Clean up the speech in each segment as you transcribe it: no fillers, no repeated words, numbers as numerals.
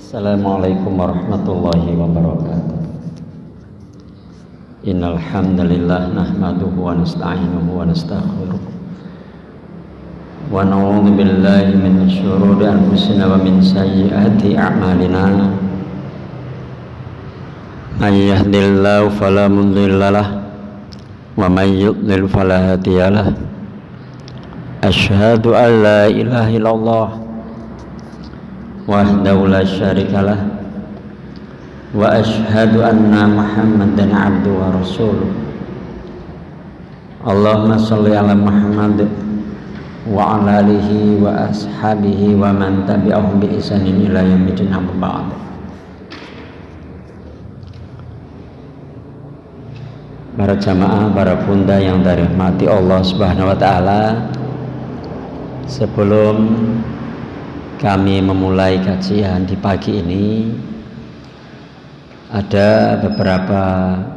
Assalamualaikum warahmatullahi wabarakatuh. Innal hamdalillah nahmaduhu wa nasta'inuhu wa nastaghfiruh wa na'udzu billahi min syururi anfusina wa min sayyiati a'malina. May yahdihillahu fala mudhillalah wa may yudlil fala hadiyalah. Asyhadu an la ilaha illallah wahdahu la syarikalah wa asyhadu anna Muhammadan abduhu wa rasuluh. Allahumma shalli ala Muhammad wa ala alihi wa ashabihi wa man tabi'ahum bi ihsanin ila yaumil amma ba'd. Para jamaah, para bunda yang dirahmati Allah Subhanahu wa taala, sebelum kami memulai kajian di pagi ini, ada beberapa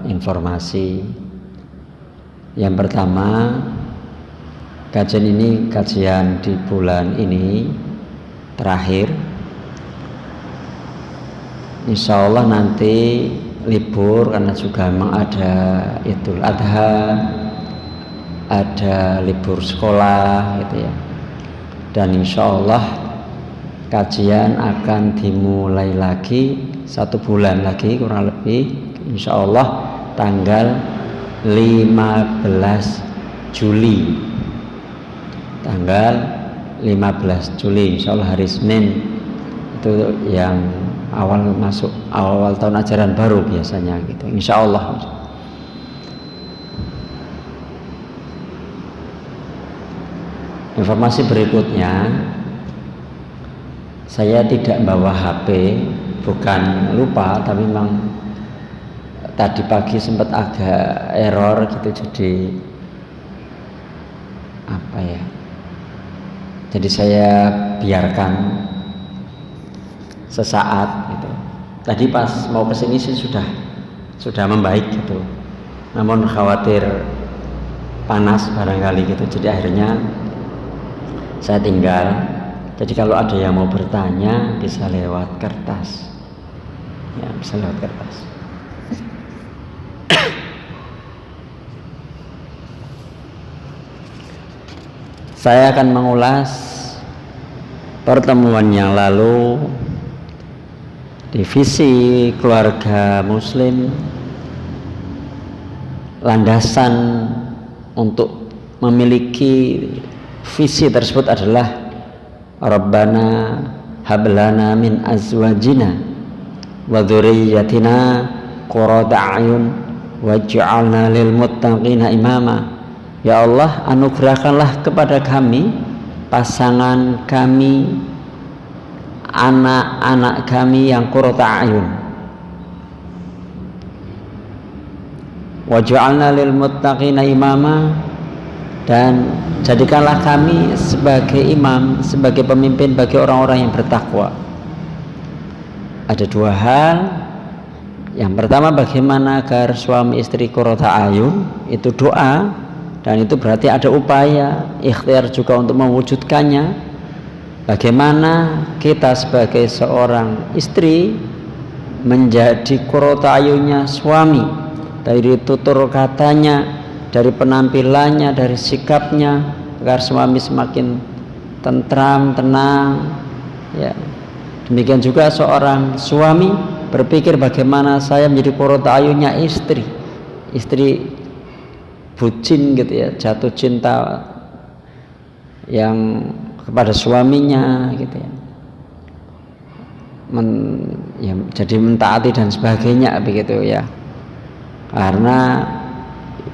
informasi. Yang pertama, kajian ini kajian di bulan ini terakhir. Insya Allah nanti libur karena juga memang ada Idul Adha, ada libur sekolah gitu ya. Dan insya Allah kajian akan dimulai lagi 1 bulan lagi kurang lebih, insya Allah tanggal 15 Juli tanggal 15 Juli insya Allah hari Senin, itu yang awal tahun ajaran baru biasanya gitu, insya Allah. Informasi berikutnya, saya tidak bawa HP, bukan lupa, tapi memang tadi pagi sempat agak error gitu, jadi apa ya, jadi saya biarkan sesaat gitu. Tadi pas mau kesini sih sudah membaik gitu, namun khawatir panas barangkali gitu, jadi akhirnya saya tinggal. Jadi kalau ada yang mau bertanya bisa lewat kertas, ya bisa lewat kertas. Saya akan mengulas pertemuan yang lalu di visi keluarga Muslim. Landasan untuk memiliki visi tersebut adalah Rabbana hablana min azwajina wa dzurriyyatina qurrata a'yun waj'alna lil muttaqina imama. Ya Allah, anugerahkanlah kepada kami, pasangan kami, anak-anak kami yang qurrata a'yun, waj'alna lil muttaqina imama, dan jadikanlah kami sebagai imam, sebagai pemimpin bagi orang-orang yang bertakwa. Ada 2 hal. Yang pertama, bagaimana agar suami istri qurrata ayun, itu doa, dan itu berarti ada upaya ikhtiar juga untuk mewujudkannya. Bagaimana kita sebagai seorang istri menjadi qurrata ayunnya suami, dari tutur katanya, dari penampilannya, dari sikapnya, agar suami semakin tentram, tenang ya. Demikian juga seorang suami berpikir bagaimana saya menjadi qurrata ayunnya istri bucin gitu ya, jatuh cinta yang kepada suaminya gitu ya, jadi mentaati dan sebagainya begitu ya, karena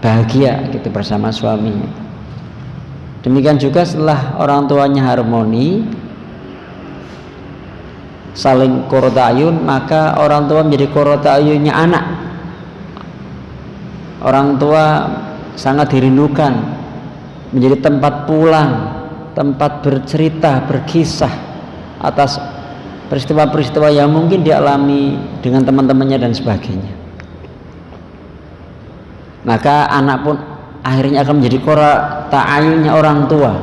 bahagia gitu bersama suaminya. Demikian juga setelah orang tuanya harmoni, saling qurrata ayun, maka orang tua menjadi qurrata ayunnya anak. Orang tua sangat dirindukan menjadi tempat pulang, tempat bercerita, berkisah atas peristiwa-peristiwa yang mungkin dialami dengan teman-temannya dan sebagainya. Maka anak pun akhirnya akan menjadi qurrata ayunnya orang tua.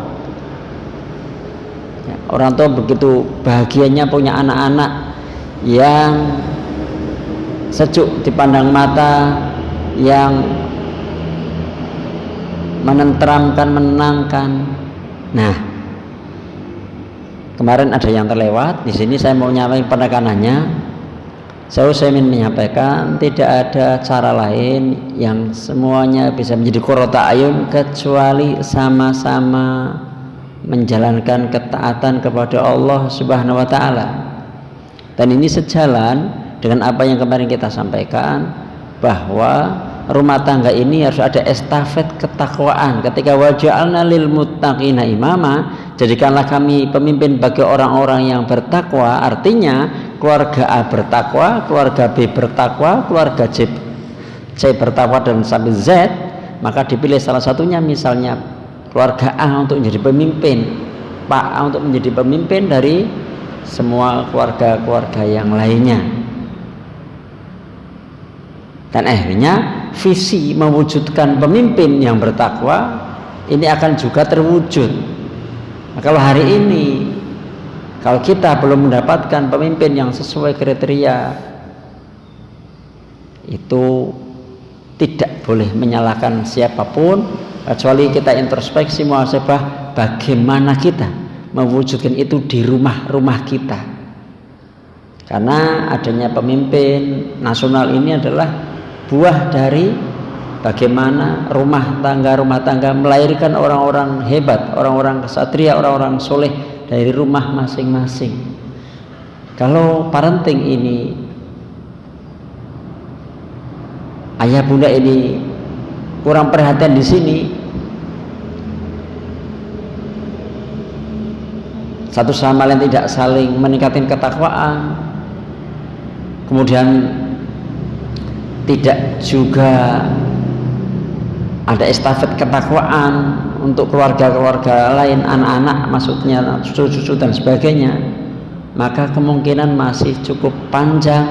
Orang tua begitu bahagianya punya anak-anak yang sejuk dipandang mata, yang menenteramkan, menenangkan. Nah, kemarin ada yang terlewat. Di sini saya mau nyampaikan penekanannya. Saya ingin menyampaikan tidak ada cara lain yang semuanya bisa menjadi qurrata ayun kecuali sama-sama menjalankan ketaatan kepada Allah Subhanahu wa taala. Dan ini sejalan dengan apa yang kemarin kita sampaikan, bahwa rumah tangga ini harus ada estafet ketakwaan. Ketika waja'alna lil muttaqina imama, jadikanlah kami pemimpin bagi orang-orang yang bertakwa, artinya keluarga A bertakwa, keluarga B bertakwa, keluarga C bertakwa dan sampai Z, maka dipilih salah satunya, misalnya keluarga A untuk menjadi pemimpin, Pak A untuk menjadi pemimpin dari semua keluarga-keluarga yang lainnya. Dan akhirnya visi mewujudkan pemimpin yang bertakwa ini akan juga terwujud. Nah, kalau hari ini kalau kita belum mendapatkan pemimpin yang sesuai kriteria, itu tidak boleh menyalahkan siapapun, kecuali kita introspeksi muhasabah bagaimana kita mewujudkan itu di rumah-rumah kita. Karena adanya pemimpin nasional ini adalah buah dari bagaimana rumah tangga melahirkan orang-orang hebat, orang-orang kesatria, orang-orang soleh dari rumah masing-masing. Kalau parenting ini, ayah bunda ini kurang perhatian di sini, satu sama lain tidak saling meningkatkan ketakwaan, kemudian tidak juga ada estafet ketakwaan untuk keluarga-keluarga lain, anak-anak maksudnya, cucu-cucu dan sebagainya, maka kemungkinan masih cukup panjang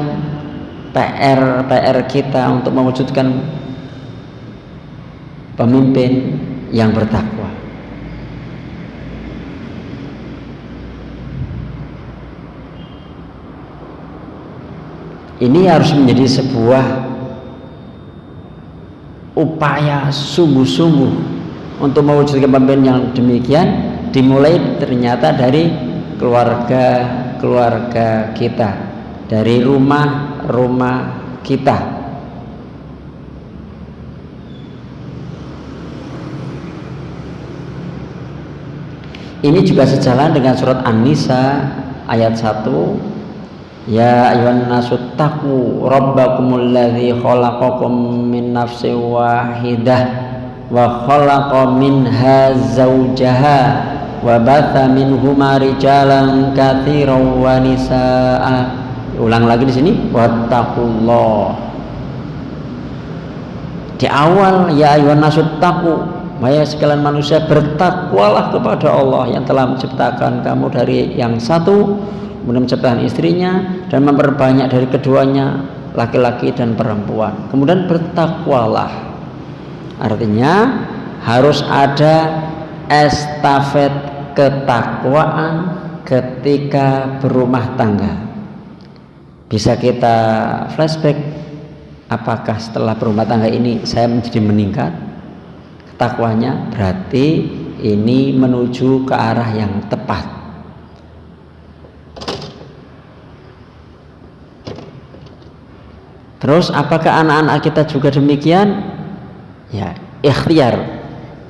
PR kita untuk mewujudkan pemimpin yang bertakwa. Ini harus menjadi sebuah upaya sungguh-sungguh untuk mewujudkan pemimpin yang demikian, dimulai ternyata dari keluarga kita, dari rumah kita. Ini juga sejalan dengan surat An-Nisa ayat 1. Ya ayyuhan nasu taqu rabbakumul ladzi khalaqakum min nafsin wahidah wa khalaqa minha zawjaha wa batha minhuma rijalan katsiran wa nisaa. Ulang lagi di sini, wattaqullah. Di awal, ya ayyuhan nasu taqu, wahai sekalian manusia, bertakwalah kepada Allah yang telah menciptakan kamu dari yang satu, kemudian menciptakan istrinya dan memperbanyak dari keduanya laki-laki dan perempuan. Kemudian bertakwalah, artinya harus ada estafet ketakwaan ketika berumah tangga. Bisa kita flashback, apakah setelah berumah tangga ini saya menjadi meningkat ketakwanya? Berarti ini menuju ke arah yang tepat. Terus apakah anak-anak kita juga demikian? Ya,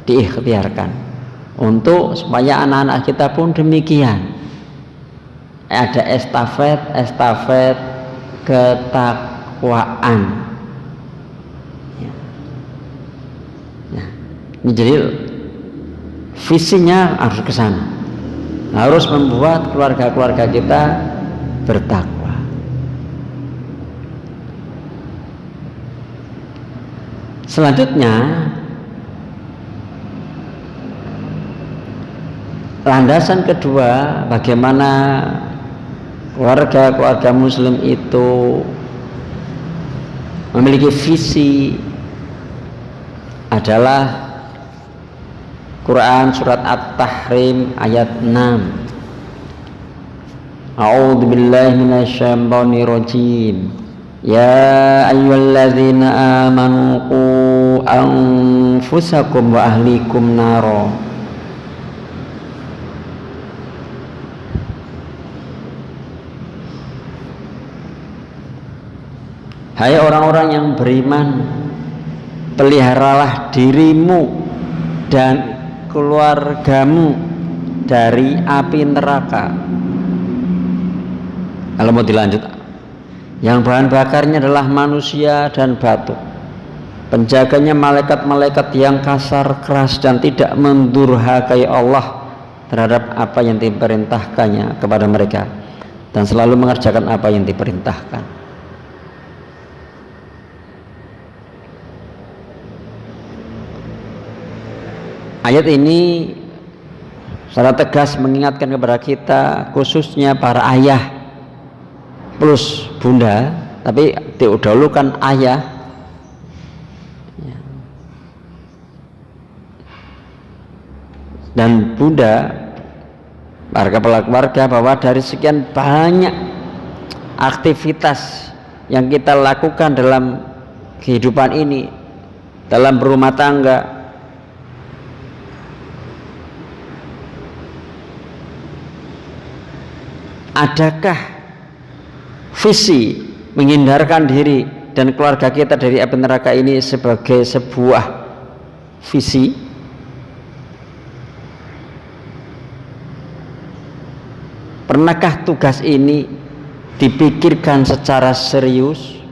diikhtiarkan untuk supaya anak-anak kita pun demikian. Ada estafet ketakwaan. Ya. Nah, ini jadi visinya harus ke sana. Harus membuat keluarga-keluarga kita bertakwa. Selanjutnya, landasan kedua, bagaimana keluarga muslim itu memiliki visi, adalah Quran surat At-Tahrim ayat 6. A'udzu billahi minasyaitonir rajim. Ya ayyuhalladzina amanu qu anfusakum wa ahlikum naro. Hai orang-orang yang beriman, peliharalah dirimu dan keluargamu dari api neraka. Kalau mau dilanjut, yang bahan bakarnya adalah manusia dan batu, penjaganya malaikat-malaikat yang kasar keras dan tidak mendurhakai Allah terhadap apa yang diperintahkannya kepada mereka, dan selalu mengerjakan apa yang diperintahkan. Ayat ini secara tegas mengingatkan kepada kita, khususnya para ayah plus bunda, tapi didahulukan ayah, dan bunda, para kepala keluarga, bahwa dari sekian banyak aktivitas yang kita lakukan dalam kehidupan ini, dalam berumah tangga, adakah visi menghindarkan diri dan keluarga kita dari api neraka ini sebagai sebuah visi? Pernahkah tugas ini dipikirkan secara serius?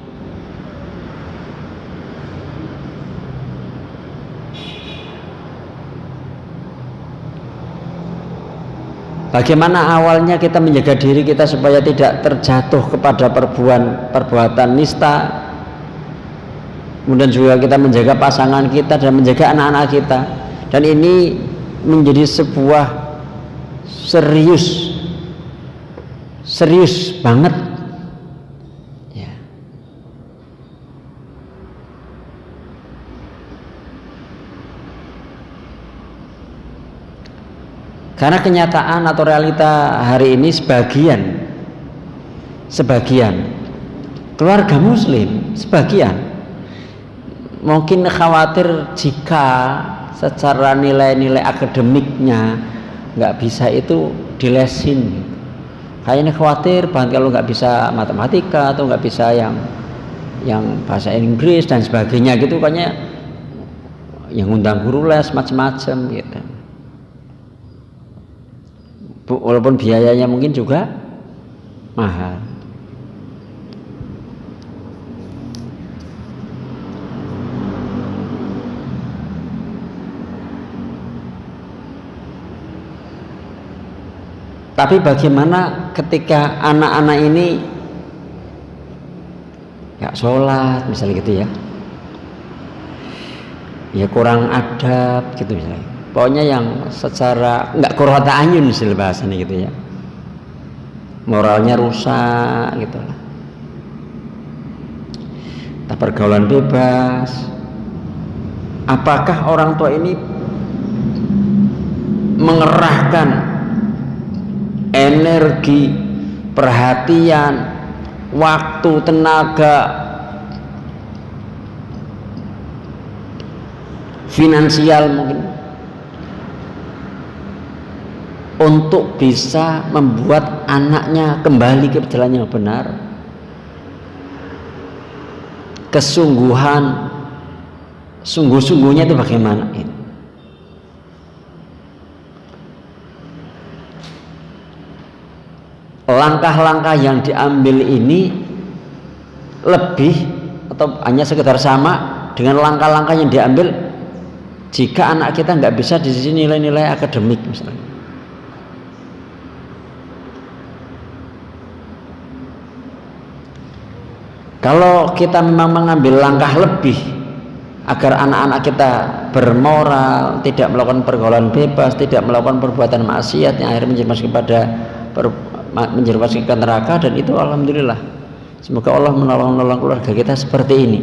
Bagaimana awalnya kita menjaga diri kita supaya tidak terjatuh kepada perbuatan nista, kemudian juga kita menjaga pasangan kita dan menjaga anak-anak kita, dan ini menjadi sebuah serius banget ya. Karena kenyataan atau realita hari ini sebagian keluarga muslim, sebagian mungkin khawatir jika secara nilai-nilai akademiknya nggak bisa itu dilesin. Kayaknya khawatir banget kalau nggak bisa matematika atau nggak bisa yang bahasa Inggris dan sebagainya gitu, kayaknya yang undang guru les macam-macam gitu. Walaupun biayanya mungkin juga mahal. Tapi bagaimana ketika anak-anak ini nggak sholat misalnya gitu ya, kurang adab gitu misalnya, pokoknya yang secara nggak qurrata ayun istilah bahasanya gitu ya, moralnya rusak gitu lah, tak pergaulan bebas. Apakah orang tua ini mengerahkan energi, perhatian, waktu, tenaga, finansial mungkin untuk bisa membuat anaknya kembali ke jalan yang benar? Kesungguhan, sungguh-sungguhnya itu bagaimana? Langkah-langkah yang diambil ini lebih atau hanya sekedar sama dengan langkah-langkah yang diambil jika anak kita nggak bisa di sisi nilai-nilai akademik misalnya. Kalau kita memang mengambil langkah lebih agar anak-anak kita bermoral, tidak melakukan pergaulan bebas, tidak melakukan perbuatan maksiat yang akhirnya menjerumuskan ke neraka, dan itu alhamdulillah, semoga Allah menolong keluarga kita seperti ini.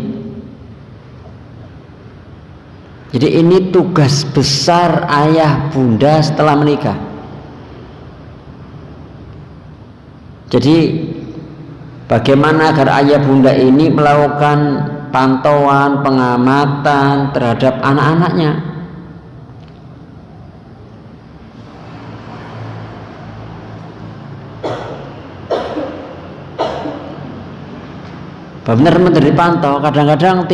Jadi ini tugas besar ayah bunda setelah menikah. Jadi bagaimana agar ayah bunda ini melakukan pantauan, pengamatan terhadap anak-anaknya. Benar-benar dipantau, kadang-kadang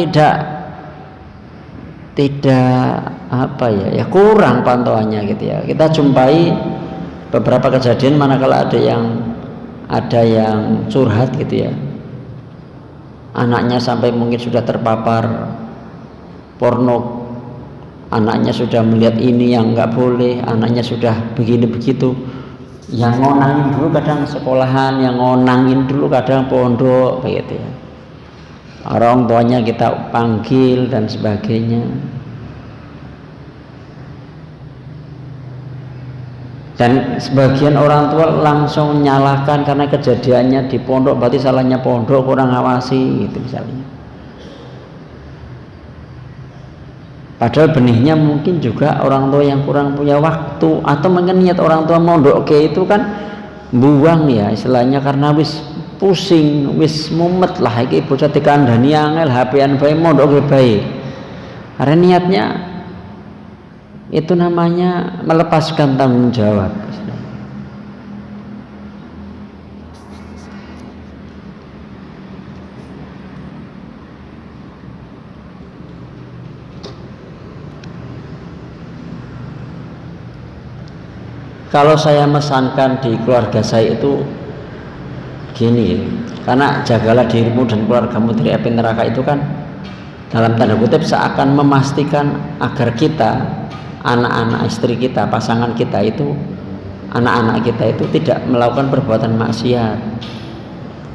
tidak apa ya kurang pantauannya gitu ya. Kita jumpai beberapa kejadian manakala ada yang curhat gitu ya, anaknya sampai mungkin sudah terpapar porno, anaknya sudah melihat ini yang nggak boleh, anaknya sudah begini begitu. Yang ngonangin dulu kadang sekolahan, yang ngonangin dulu kadang pondok begitu ya, orang tuanya kita panggil dan sebagainya. Dan sebagian orang tua langsung menyalahkan karena kejadiannya di pondok, berarti salahnya pondok, kurang ngawasi gitu misalnya. Padahal benihnya mungkin juga orang tua yang kurang punya waktu, atau mungkin niat orang tua mondok itu kan buang ya istilahnya, karena wis pusing, wis mumet lah iki bocah dikandani angel HP-an bae mondok bae. Karena niatnya itu namanya melepaskan tanggung jawab. Kalau saya mesankan di keluarga saya itu gini, karena jagalah dirimu dan keluargamu dari api neraka itu kan dalam tanda kutip seakan memastikan agar kita, anak-anak istri kita, pasangan kita itu, anak-anak kita itu tidak melakukan perbuatan maksiat,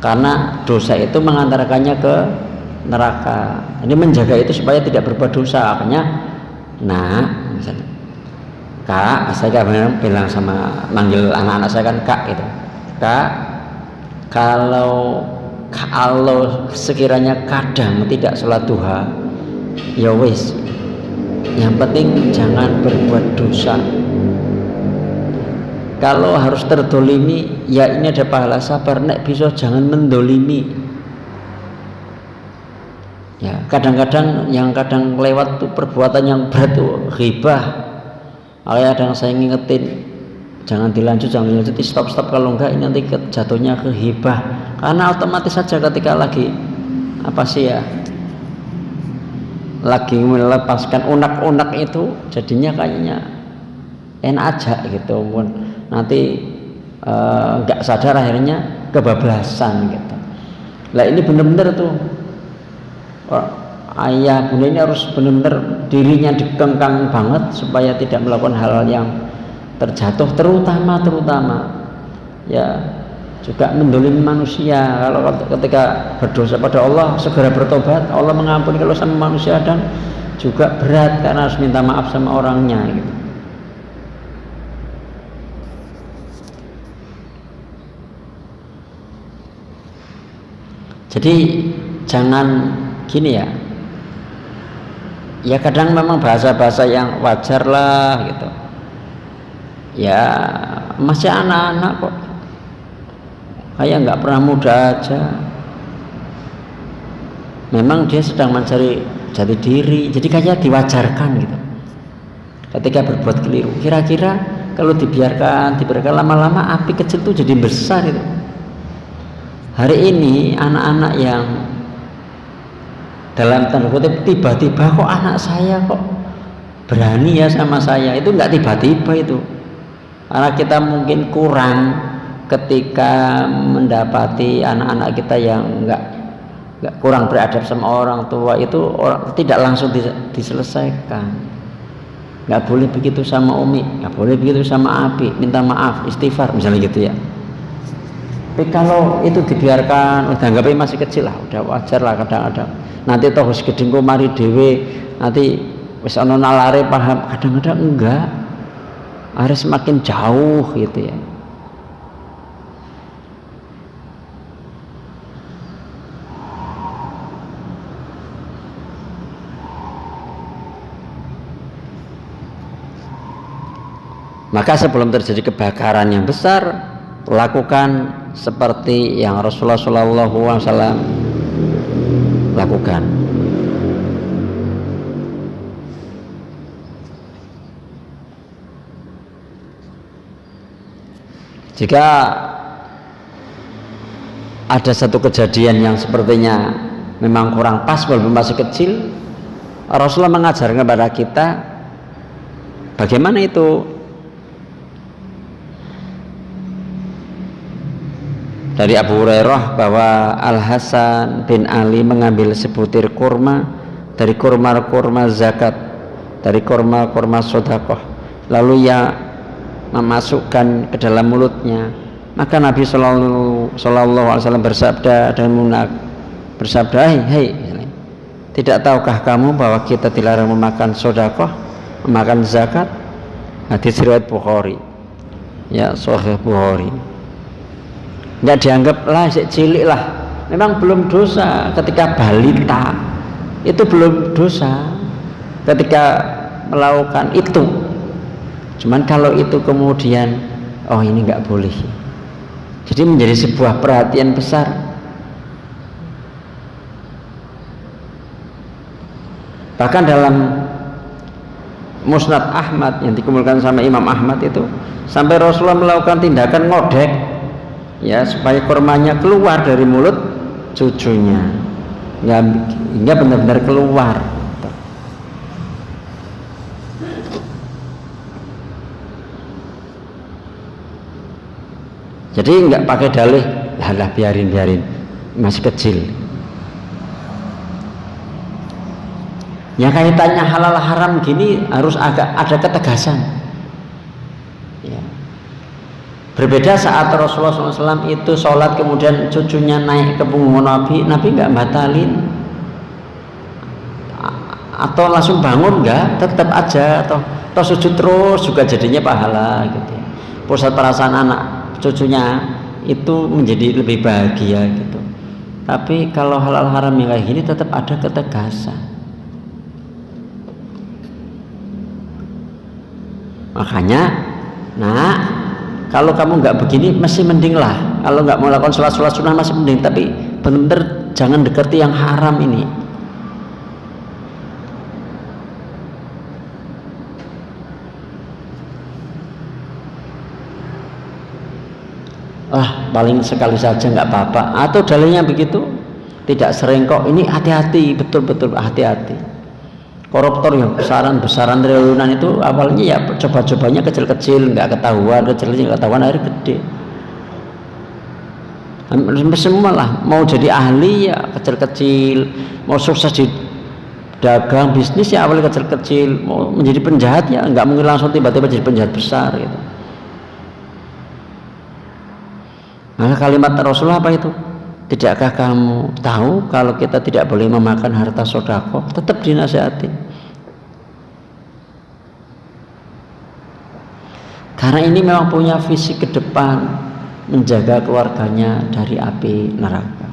karena dosa itu mengantarkannya ke neraka. Ini menjaga itu supaya tidak berbuat dosa. Makanya misalnya Kak, saya bilang sama, manggil anak-anak saya kan Kak gitu, Kak, kalau sekiranya kadang tidak sholat duha, ya wis, yang penting jangan berbuat dosa. Kalau harus terdolimi, ya ini ada pahala sabar, nek bisa jangan mendolimi. Ya kadang-kadang yang kadang lewat tuh perbuatan yang berat tuh ghibah. Kadang saya ngingetin jangan dilanjut, stop kalau enggak ini nanti jatuhnya ke hibah, karena otomatis saja ketika lagi lagi melepaskan unek-unek itu jadinya kayaknya enak aja gitu, nanti enggak sadar akhirnya kebablasan gitu. Lah ini benar-benar tuh ayah bunda ini harus benar-benar dirinya dikengkang banget supaya tidak melakukan hal-hal yang terjatuh, terutama ya juga mendolimi manusia. Kalau ketika berdosa pada Allah segera bertobat, Allah mengampuni. Kalau sama manusia dan juga berat karena harus minta maaf sama orangnya gitu. Jadi jangan gini ya kadang memang bahasa-bahasa yang wajar lah gitu ya, masih anak-anak kok, kayak nggak pernah muda aja, memang dia sedang mencari jati diri, jadi kayak diwajarkan gitu ketika berbuat keliru. Kira-kira kalau dibiarkan lama-lama api kecil tuh jadi besar gitu. Hari ini anak-anak yang dalam tanda kutip tiba-tiba kok anak saya kok berani ya sama saya, itu nggak tiba-tiba itu, karena kita mungkin kurang ketika mendapati anak-anak kita yang nggak kurang beradab sama orang tua itu, tidak langsung diselesaikan. Nggak boleh begitu sama Umi, nggak boleh begitu sama Abi, minta maaf, istighfar misalnya gitu ya. Tapi kalau itu dibiarkan, udah anggapnya masih kecil lah, udah wajar lah kadang-kadang. Nanti toh wis gedhe engko mari dhewe, nanti wis ana nalare paham, kadang-kadang enggak. Harus semakin jauh gitu ya. Maka sebelum terjadi kebakaran yang besar, lakukan seperti yang Rasulullah SAW lakukan. Jika ada satu kejadian yang sepertinya memang kurang pas walaupun masih kecil, Rasulullah mengajarkan kepada kita bagaimana itu. Dari Abu Hurairah bahwa Al-Hasan bin Ali mengambil sebutir kurma dari kurma-kurma zakat, dari kurma-kurma sedekah, lalu ia memasukkan ke dalam mulutnya. Maka Nabi Sallallahu Alaihi Wasallam bersabda hei, tidak tahukah kamu bahwa kita dilarang memakan sedekah, memakan zakat? Hadis riwayat Bukhari, ya, Sahih Bukhari. Nggak dianggap lah cilik lah, memang belum dosa ketika balita, itu belum dosa ketika melakukan itu. Cuman kalau itu kemudian oh ini nggak boleh, jadi menjadi sebuah perhatian besar. Bahkan dalam Musnad Ahmad yang dikumpulkan sama Imam Ahmad itu, sampai Rasulullah melakukan tindakan ngodek, ya, supaya kurmanya keluar dari mulut cucunya, hingga benar-benar keluar. Jadi nggak pakai dalih, lah biarin masih kecil. Yang kaitannya halal haram gini harus agak ada ketegasan. Ya. Berbeda saat Rasulullah SAW itu sholat kemudian cucunya naik ke punggung Nabi nggak batalin atau langsung bangun, nggak, tetap aja atau sujud terus juga jadinya pahala gitu. Pusat perasaan anak cucunya itu menjadi lebih bahagia gitu. Tapi kalau halal haram yang kayak gini tetap ada ketegasan. Makanya, kalau kamu nggak begini masih mending lah. Kalau nggak mau lakukan sholat sunnah masih mending. Tapi benar-benar jangan dekati yang haram ini. Paling sekali saja nggak apa-apa. Atau dalilnya begitu, tidak sering kok. Ini hati-hati, betul-betul hati-hati. Koruptor yang besaran triliunan itu awalnya ya coba-cobanya kecil-kecil, nggak ketahuan, kecil-kecil nggak ketahuan, akhirnya gede. Semua lah, mau jadi ahli ya kecil-kecil, mau sukses di dagang bisnis ya awalnya kecil-kecil, mau menjadi penjahat ya nggak mungkin langsung tiba-tiba jadi penjahat besar gitu. Maka kalimat Rasulullah apa itu? Tidakkah kamu tahu kalau kita tidak boleh memakan harta sedekah? Tetap dinasihati. Karena ini memang punya visi ke depan, menjaga keluarganya dari api neraka.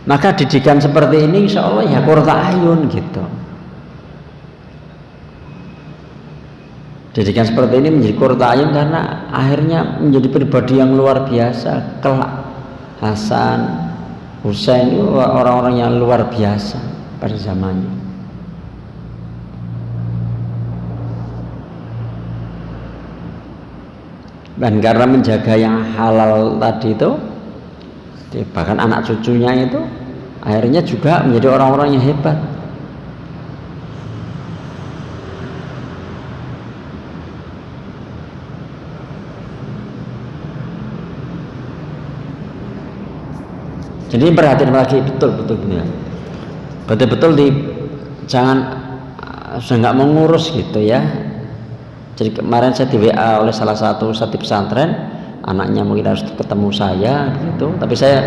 Maka didikan seperti ini insya Allah ya qurrata ayun gitu. Didikan seperti ini menjadi qurrata ayun karena akhirnya menjadi pribadi yang luar biasa. Kelak Hasan, Husain itu orang-orang yang luar biasa pada zamannya. Dan karena menjaga yang halal tadi itu, bahkan anak cucunya itu akhirnya juga menjadi orang-orang yang hebat. Jadi perhatian lagi betul-betul jangan sudah nggak mengurus gitu ya. Jadi kemarin saya di WA oleh salah satu ustadz di pesantren, anaknya mungkin harus ketemu saya gitu, tapi saya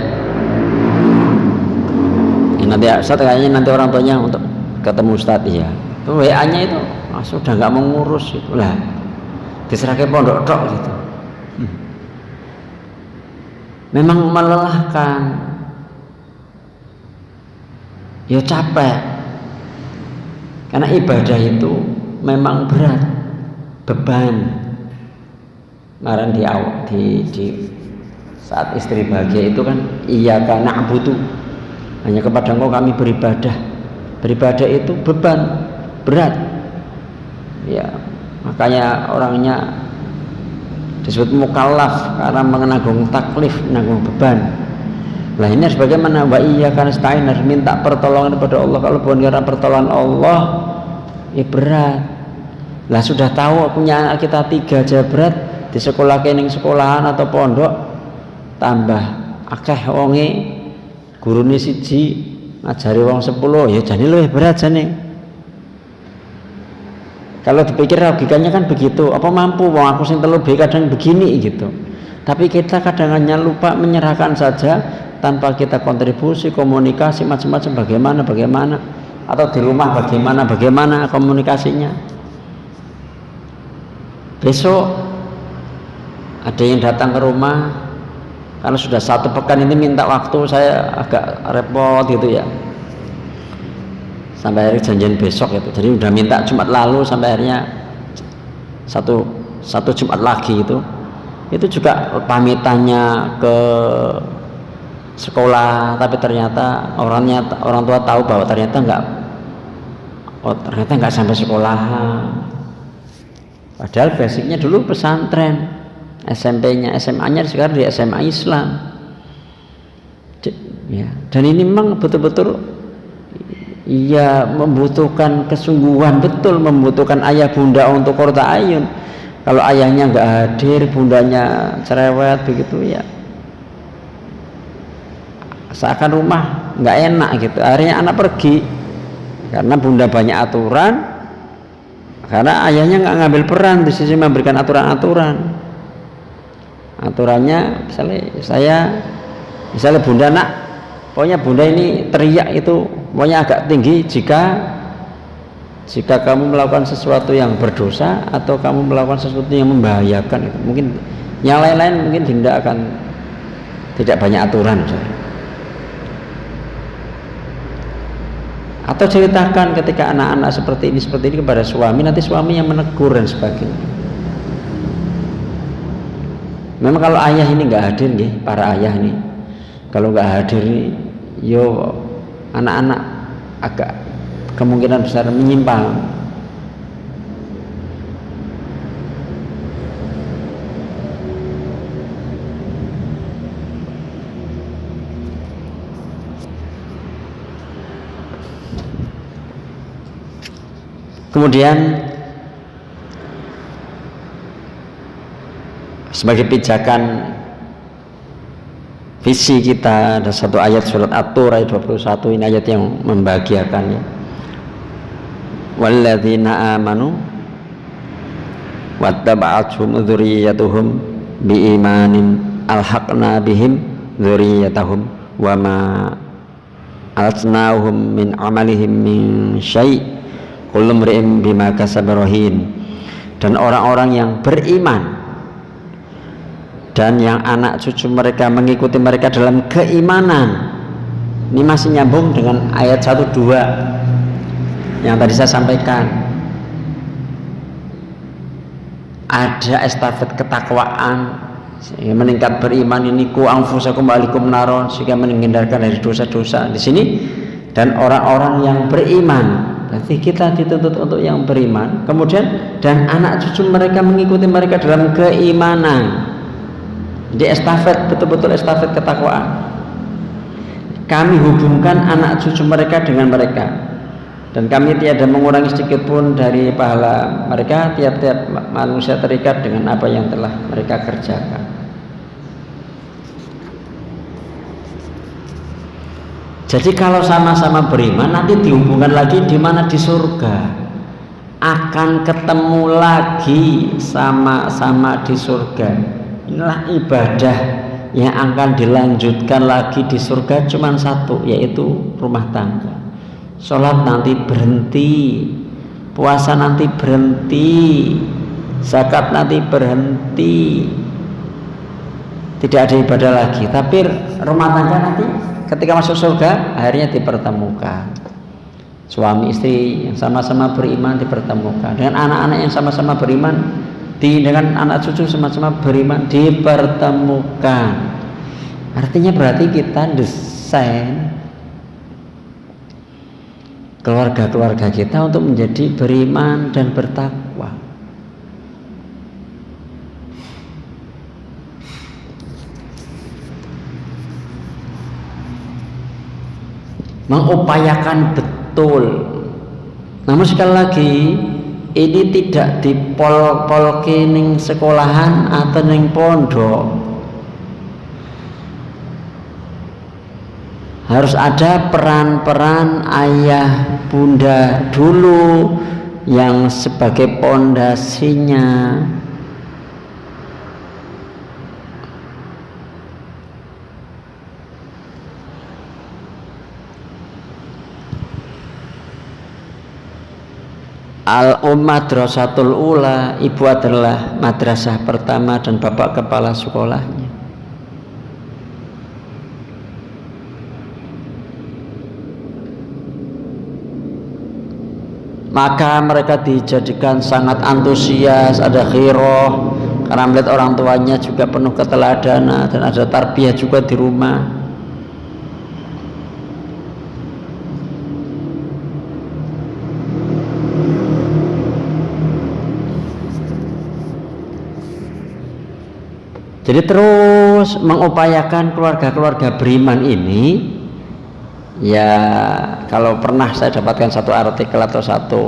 nanti ustadz kayaknya nanti orang tuanya untuk ketemu ustadz ya. WA-nya itu sudah nggak mengurus gitu lah, diserahkan pondok tok gitu. Memang melelahkan. ya capek. Karena ibadah itu memang berat, beban. Kemarin di saat istri bahagia itu kan iyyaka na'budu, hanya kepada Engkau kami beribadah. Beribadah itu beban, berat. Ya, makanya orangnya disebut mukallaf karena menanggung taklif, menanggung beban. Nah ini sebagaimana wa iyyaka nasta'in, harus minta pertolongan kepada Allah. Kalau bukan karena pertolongan Allah, ya berat. Lah sudah tahu punya anak kita 3 aja berat, di sekolah kening sekolahan atau pondok tambah akeh wonge, gurune siji ngajari wong 10, ya jane luwih berat jane. Kalau dipikir logikanya kan begitu, apa mampu wong aku sing 3B kadang begini gitu. Tapi kita kadang hanya lupa menyerahkan saja tanpa kita kontribusi, komunikasi macam-macam bagaimana atau di rumah bagaimana komunikasinya. Besok ada yang datang ke rumah, karena sudah 1 pekan ini minta waktu, saya agak repot gitu ya. Sampai akhirnya janjian besok gitu. Jadi udah minta Jumat lalu, sampai akhirnya satu Jumat lagi itu juga pamitannya ke sekolah, tapi ternyata orang tua tahu bahwa ternyata nggak sampai sekolah. Padahal basicnya dulu pesantren, SMP-nya, SMA-nya sekarang di SMA Islam. Ya, dan ini memang betul-betul ya membutuhkan kesungguhan betul, membutuhkan ayah bunda untuk qurrata ayun. Kalau ayahnya nggak hadir, bundanya cerewet begitu ya, seakan rumah nggak enak gitu. Akhirnya anak pergi karena bunda banyak aturan, karena ayahnya nggak ngambil peran di sisi memberikan aturannya. Misalnya bunda nak, pokoknya bunda ini teriak itu pokoknya agak tinggi jika kamu melakukan sesuatu yang berdosa atau kamu melakukan sesuatu yang membahayakan. Mungkin yang lain-lain mungkin tidak banyak aturan. Atau ceritakan ketika anak-anak seperti ini kepada suami, nanti suami yang menegur dan sebagainya. Memang kalau ayah ini nggak hadir nih, para ayah nih, kalau nggak hadir nih, yo anak-anak agak kemungkinan besar menyimpang. Kemudian sebagai pijakan visi kita ada satu ayat surat At-Tur ayat 21, ini ayat yang membahagiakan ya. Walladzina amanu wattaba'athum dzurriyyatuhum biimanin alhaqna bihim dzurriyyatahum wama alatnahum min amalihim min syai' kullu mri'in bima kasaba rahin. Dan orang-orang yang beriman dan yang anak cucu mereka mengikuti mereka dalam keimanan. Ini masih nyambung dengan ayat 1-2 yang tadi saya sampaikan. Ada estafet ketakwaan sehingga meningkat beriman, ini ku anfusakum alikum naron, sehingga menghindarkan dari dosa-dosa di sini. Dan orang-orang yang beriman, berarti kita dituntut untuk yang beriman. Kemudian dan anak cucu mereka mengikuti mereka dalam keimanan. Jadi estafet, betul-betul estafet ketakwaan. Kami hubungkan anak cucu mereka dengan mereka, dan kami tiada mengurangi sedikit pun dari pahala mereka. Tiap-tiap manusia terikat dengan apa yang telah mereka kerjakan. Jadi kalau sama-sama beriman, nanti dihubungkan lagi di mana? Di surga. Akan ketemu lagi sama-sama di surga. Inilah ibadah yang akan dilanjutkan lagi di surga, cuma satu, yaitu rumah tangga. Sholat nanti berhenti, puasa nanti berhenti, zakat nanti berhenti, tidak ada ibadah lagi. Tapi rumah tangga nanti ketika masuk surga akhirnya dipertemukan. suami istri yang sama-sama beriman dipertemukan, dengan anak-anak yang sama-sama beriman, dengan anak cucu sama-sama beriman dipertemukan. Artinya berarti kita desain keluarga-keluarga kita untuk menjadi beriman dan bertakwa. Mengupayakan betul. Namun sekali lagi, ini tidak dipol-polke ning sekolahan atau ning pondok. Harus ada peran-peran ayah bunda dulu yang sebagai pondasinya. Al-Madrasatul Ula, ibu adalah madrasah pertama dan bapak kepala sekolahnya. Maka mereka dijadikan sangat antusias, ada khiroh, karena melihat orang tuanya juga penuh keteladanan dan ada tarbiyah juga di rumah. Jadi terus mengupayakan keluarga-keluarga beriman ini. Ya, kalau pernah saya dapatkan satu artikel atau satu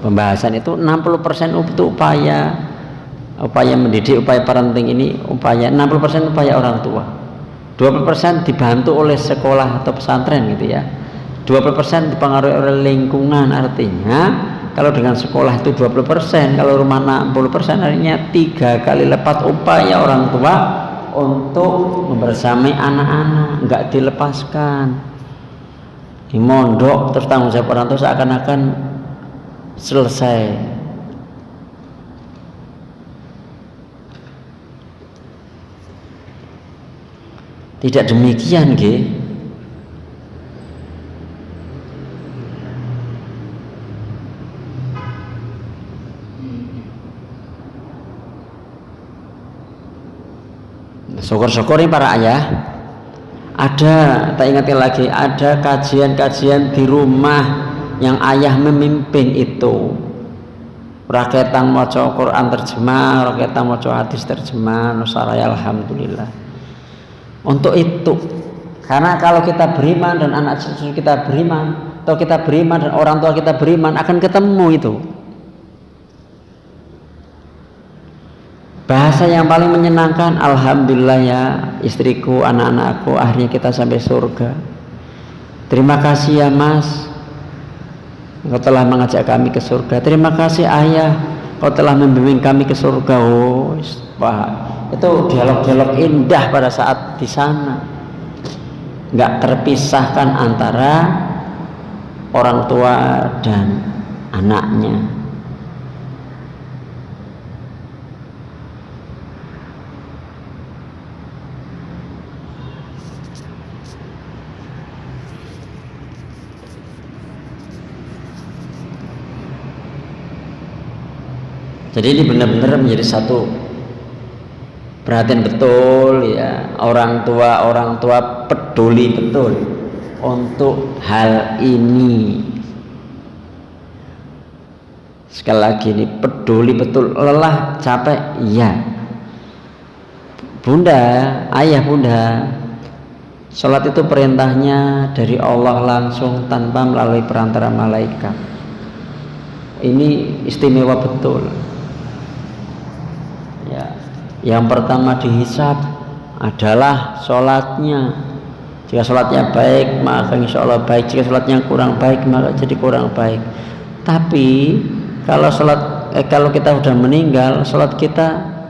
pembahasan itu 60% itu upaya mendidik, upaya parenting ini, 60% upaya orang tua, 20% dibantu oleh sekolah atau pesantren gitu ya, 20% dipengaruhi oleh lingkungan. Artinya kalau dengan sekolah itu 20%, kalau rumah 60%, artinya 3 kali lipat upaya orang tua untuk membersamai anak-anak, nggak dilepaskan di mondok. Terus tanggung jawab orang tua seakan-akan selesai. Tidak demikian, nggih. Syukur-syukur ini para ayah, ada, tak ingatkan lagi, ada kajian-kajian di rumah yang ayah memimpin itu. Rakyatan maca Quran terjemah, rakyatan maca hadis terjemah, nusaraya alhamdulillah. Untuk itu, karena kalau kita beriman dan anak cucu kita beriman, atau kita beriman dan orang tua kita beriman, akan ketemu itu. Bahasa yang paling menyenangkan, alhamdulillah ya istriku, anak-anakku, akhirnya kita sampai surga. Terima kasih ya mas, kau telah mengajak kami ke surga. Terima kasih ayah, kau telah membimbing kami ke surga. Oh, wah, itu dialog-dialog indah pada saat di sana. Nggak terpisahkan antara orang tua dan anaknya. Jadi ini benar-benar menjadi satu perhatian betul ya, orang tua peduli betul untuk hal ini. Sekali lagi ini peduli betul, lelah, capek, iya. Bunda, ayah bunda, sholat itu perintahnya dari Allah langsung tanpa melalui perantara malaikat. Ini istimewa betul. Yang pertama dihisab adalah sholatnya. Jika sholatnya baik, maka insya Allah baik. Jika sholatnya kurang baik, maka jadi kurang baik. Tapi kalau kalau kita sudah meninggal,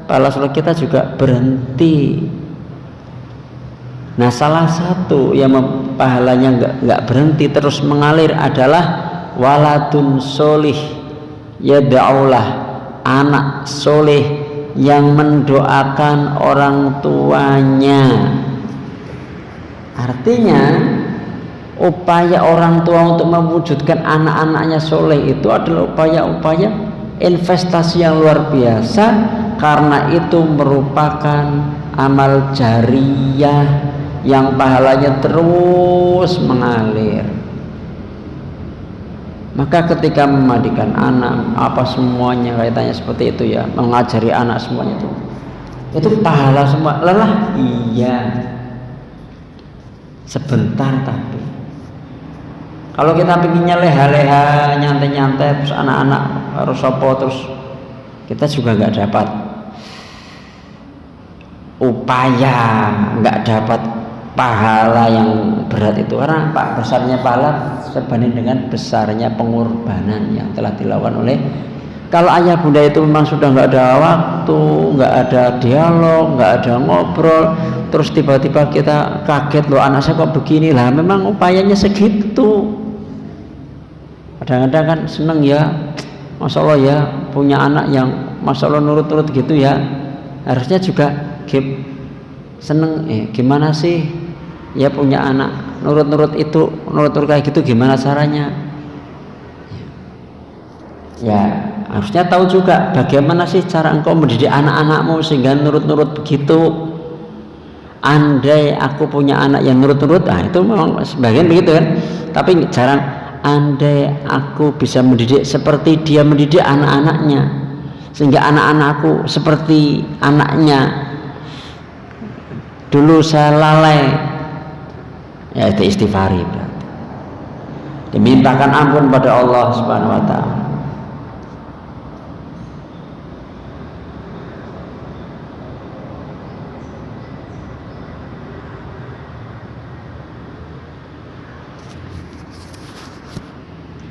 pahala sholat kita juga berhenti. Nah, salah satu yang pahalanya nggak berhenti, terus mengalir adalah waladun solih yada'ulah, anak solih yang mendoakan orang tuanya. Artinya upaya orang tua untuk mewujudkan anak-anaknya soleh itu adalah upaya-upaya investasi yang luar biasa, karena itu merupakan amal jariyah yang pahalanya terus mengalir. Maka ketika memandikan anak, apa semuanya kaitannya seperti itu ya, mengajari anak semuanya itu pahala semua. Lelah? Iya, sebentar. Tapi kalau kita pinginnya leha-leha, nyantai-nyantai, terus anak-anak harus sopo, terus kita juga nggak dapat upaya, nggak dapat pahala yang berat itu, karena besarnya pahala sebanding dengan besarnya pengorbanan yang telah dilakukan oleh. Kalau ayah bunda itu memang sudah nggak ada waktu, nggak ada dialog, nggak ada ngobrol, terus tiba-tiba kita kaget, loh anak saya kok begini, lah memang upayanya segitu. Kadang-kadang kan seneng ya, masya Allah ya, punya anak yang masya Allah nurut-nurut gitu ya, harusnya juga seneng. Gimana sih ya punya anak nurut-nurut itu, nurut-nurut kayak gitu, gimana caranya ya, harusnya tahu juga bagaimana sih cara engkau mendidik anak-anakmu sehingga nurut-nurut begitu. Andai aku punya anak yang nurut-nurut, itu memang sebagian begitu kan, tapi jarang. Andai aku bisa mendidik seperti dia mendidik anak-anaknya, sehingga anak-anakku seperti anaknya. Dulu saya lalai, ya itu istighfari, berarti dimintakan ampun pada Allah Subhanahu wa ta'ala.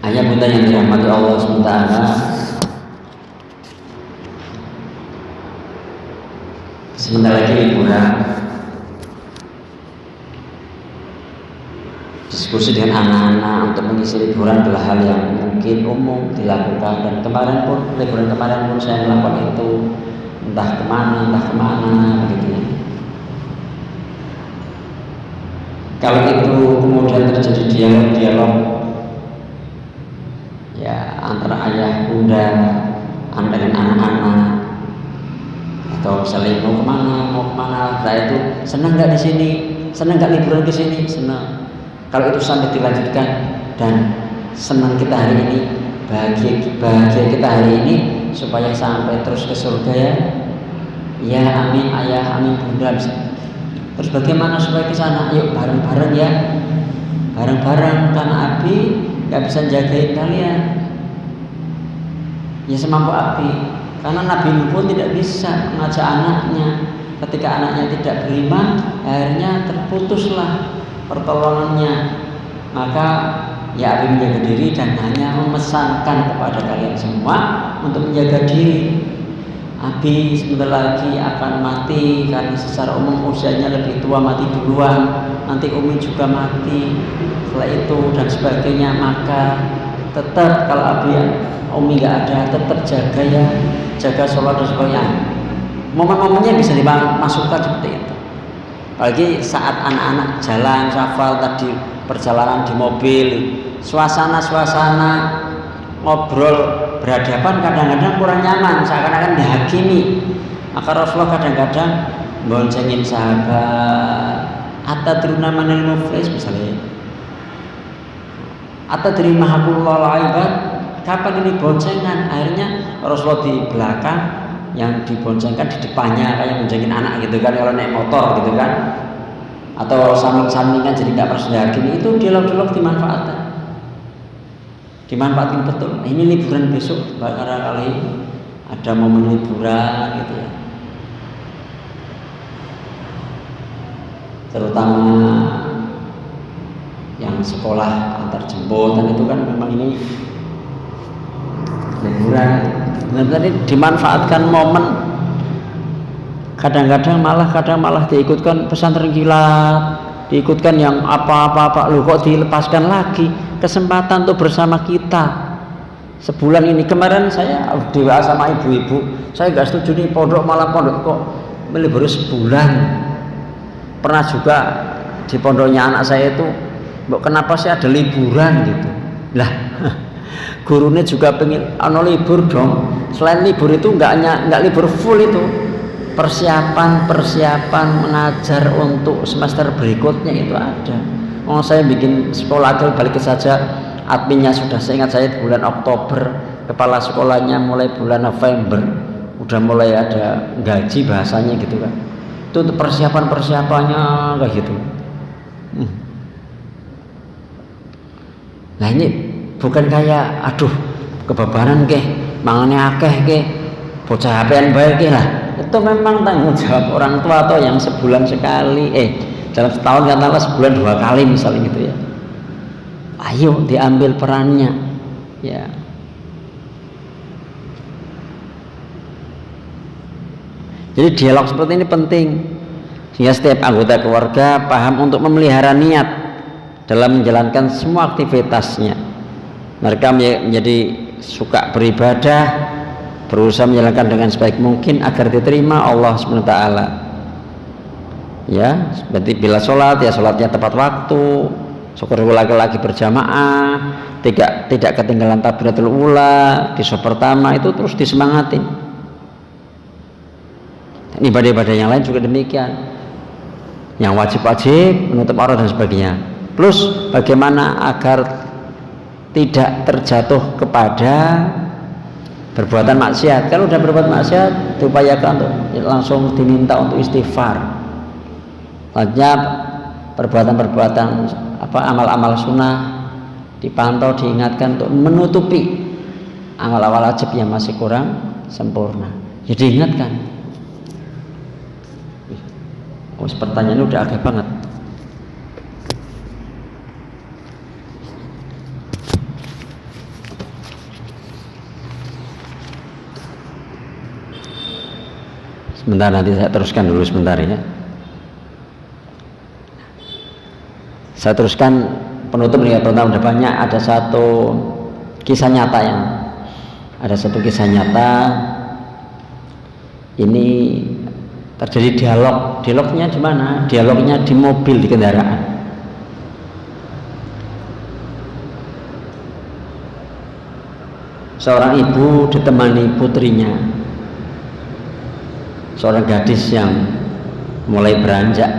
Ayah bunda yang dirahmati Allah SWT, sebentar lagi liburan. Diskusi dengan anak-anak untuk mengisi liburan adalah hal yang mungkin umum dilakukan, dan kemarin pun, liburan kemarin pun saya melakukan itu, entah kemana begitu ya. Kalau itu kemudian terjadi dialog ya antara ayah bunda dengan anak-anak, atau misalnya mau kemana, saya itu senang nggak di sini, senang nggak liburan ke sini, senang. Kalau itu sampai dilanjutkan dan senang kita hari ini, bahagia kita hari ini, supaya sampai terus ke surga ya amin ayah, amin bunda. Terus bagaimana supaya ke sana? Yuk bareng-bareng ya, bareng-bareng, karena Abi nggak bisa jagain kalian ya semampu Abi, karena Nabi Nuh pun tidak bisa mengajak anaknya. Ketika anaknya tidak beriman, akhirnya terputuslah pertolongannya. Maka ya Abi menjaga diri dan hanya memesankan kepada kalian semua untuk menjaga diri. Abi sebentar lagi akan mati, karena secara umum usianya lebih tua, mati duluan. Nanti Umi juga mati setelah itu dan sebagainya. Maka tetap kalau Abi Umi nggak ada, tetap jaga sholat dan sebagainya. Momen-momennya bisa dimasukkan seperti itu. Apalagi saat anak-anak jalan safal tadi, perjalanan di mobil, suasana ngobrol berhadapan kadang-kadang kurang nyaman, seakan-akan dihakimi. Maka Rasulullah kadang-kadang boncengin sahabat, atadruna manil muflis misalnya, atadri mahakullah ibad, kapan ini boncengan? Akhirnya Rasulullah di belakang, yang diboncengkan di depannya, kayak boncengin anak gitu kan, kalau naik motor gitu kan, atau samping-sampingan jadi nggak harus dihakimi. Itu dialog-dialog dimanfaatkan betul. Ini liburan besok, barangkali ada momen liburan gitu ya, terutama yang sekolah antar jemputan itu kan memang ini liburan. Benar-benar dimanfaatkan momen. Kadang malah diikutkan pesantren kilat, diikutkan yang apa lu kok dilepaskan lagi kesempatan untuk bersama kita sebulan ini. Kemarin saya dewa sama ibu-ibu, saya nggak setuju nih pondok kok libur sebulan. Pernah juga di pondoknya anak saya itu mbok kenapa sih ada liburan gitu lah. Gurunya juga pengen ano libur dong. Selain libur itu nggak libur full, itu persiapan mengajar untuk semester berikutnya itu ada. Oh, saya bikin sekolah balik saja, adminnya sudah, saya ingat saya di bulan Oktober, kepala sekolahnya mulai bulan November udah mulai ada gaji bahasanya gitu kan. Itu untuk persiapannya kayak gitu. Nah ini bukan kayak aduh kebabaran ke mangane akeh ke bocah HP-an bae ke lah. Itu memang tanggung jawab orang tua atau yang sebulan sekali dalam setahun katakanlah sebulan 2 kali misalnya gitu ya. Ayo diambil perannya ya. Jadi dialog seperti ini penting sehingga setiap anggota keluarga paham untuk memelihara niat dalam menjalankan semua aktivitasnya. Mereka menjadi suka beribadah, berusaha menjalankan dengan sebaik mungkin agar diterima Allah SWT. Ya, seperti bila sholat ya sholatnya tepat waktu, syukur laki-laki berjamaah, tidak ketinggalan takbiratul ula di sholat pertama, itu terus disemangatin. Ibadah-ibadah yang lain juga demikian, yang wajib-wajib, menutup aurat dan sebagainya. Plus bagaimana agar tidak terjatuh kepada perbuatan maksiat. Kalau sudah berbuat maksiat diupayakan untuk langsung diminta untuk istighfar. Selanjutnya perbuatan-perbuatan amal-amal sunnah dipantau, diingatkan untuk menutupi amal-amal wajib yang masih kurang sempurna. Ya diingatkan. Pertanyaannya udah agak banget. Sebentar, nanti saya teruskan dulu sebentar ya. Saya teruskan penutup nih, pertama udah banyak. Ada satu kisah nyata ini terjadi dialognya di mana? Dialognya di mobil, di kendaraan. Seorang ibu ditemani putrinya, seorang gadis yang mulai beranjak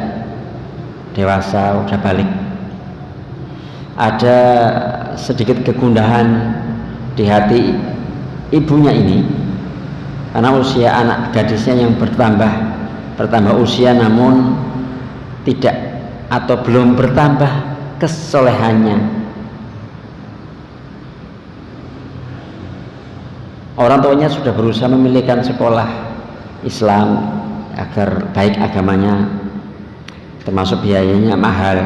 dewasa, udah balik. Ada sedikit kegundahan di hati ibunya ini karena usia anak gadisnya yang bertambah usia, namun tidak atau belum bertambah kesolehannya. Orang tuanya sudah berusaha memilihkan sekolah Islam agar baik agamanya, termasuk biayanya mahal.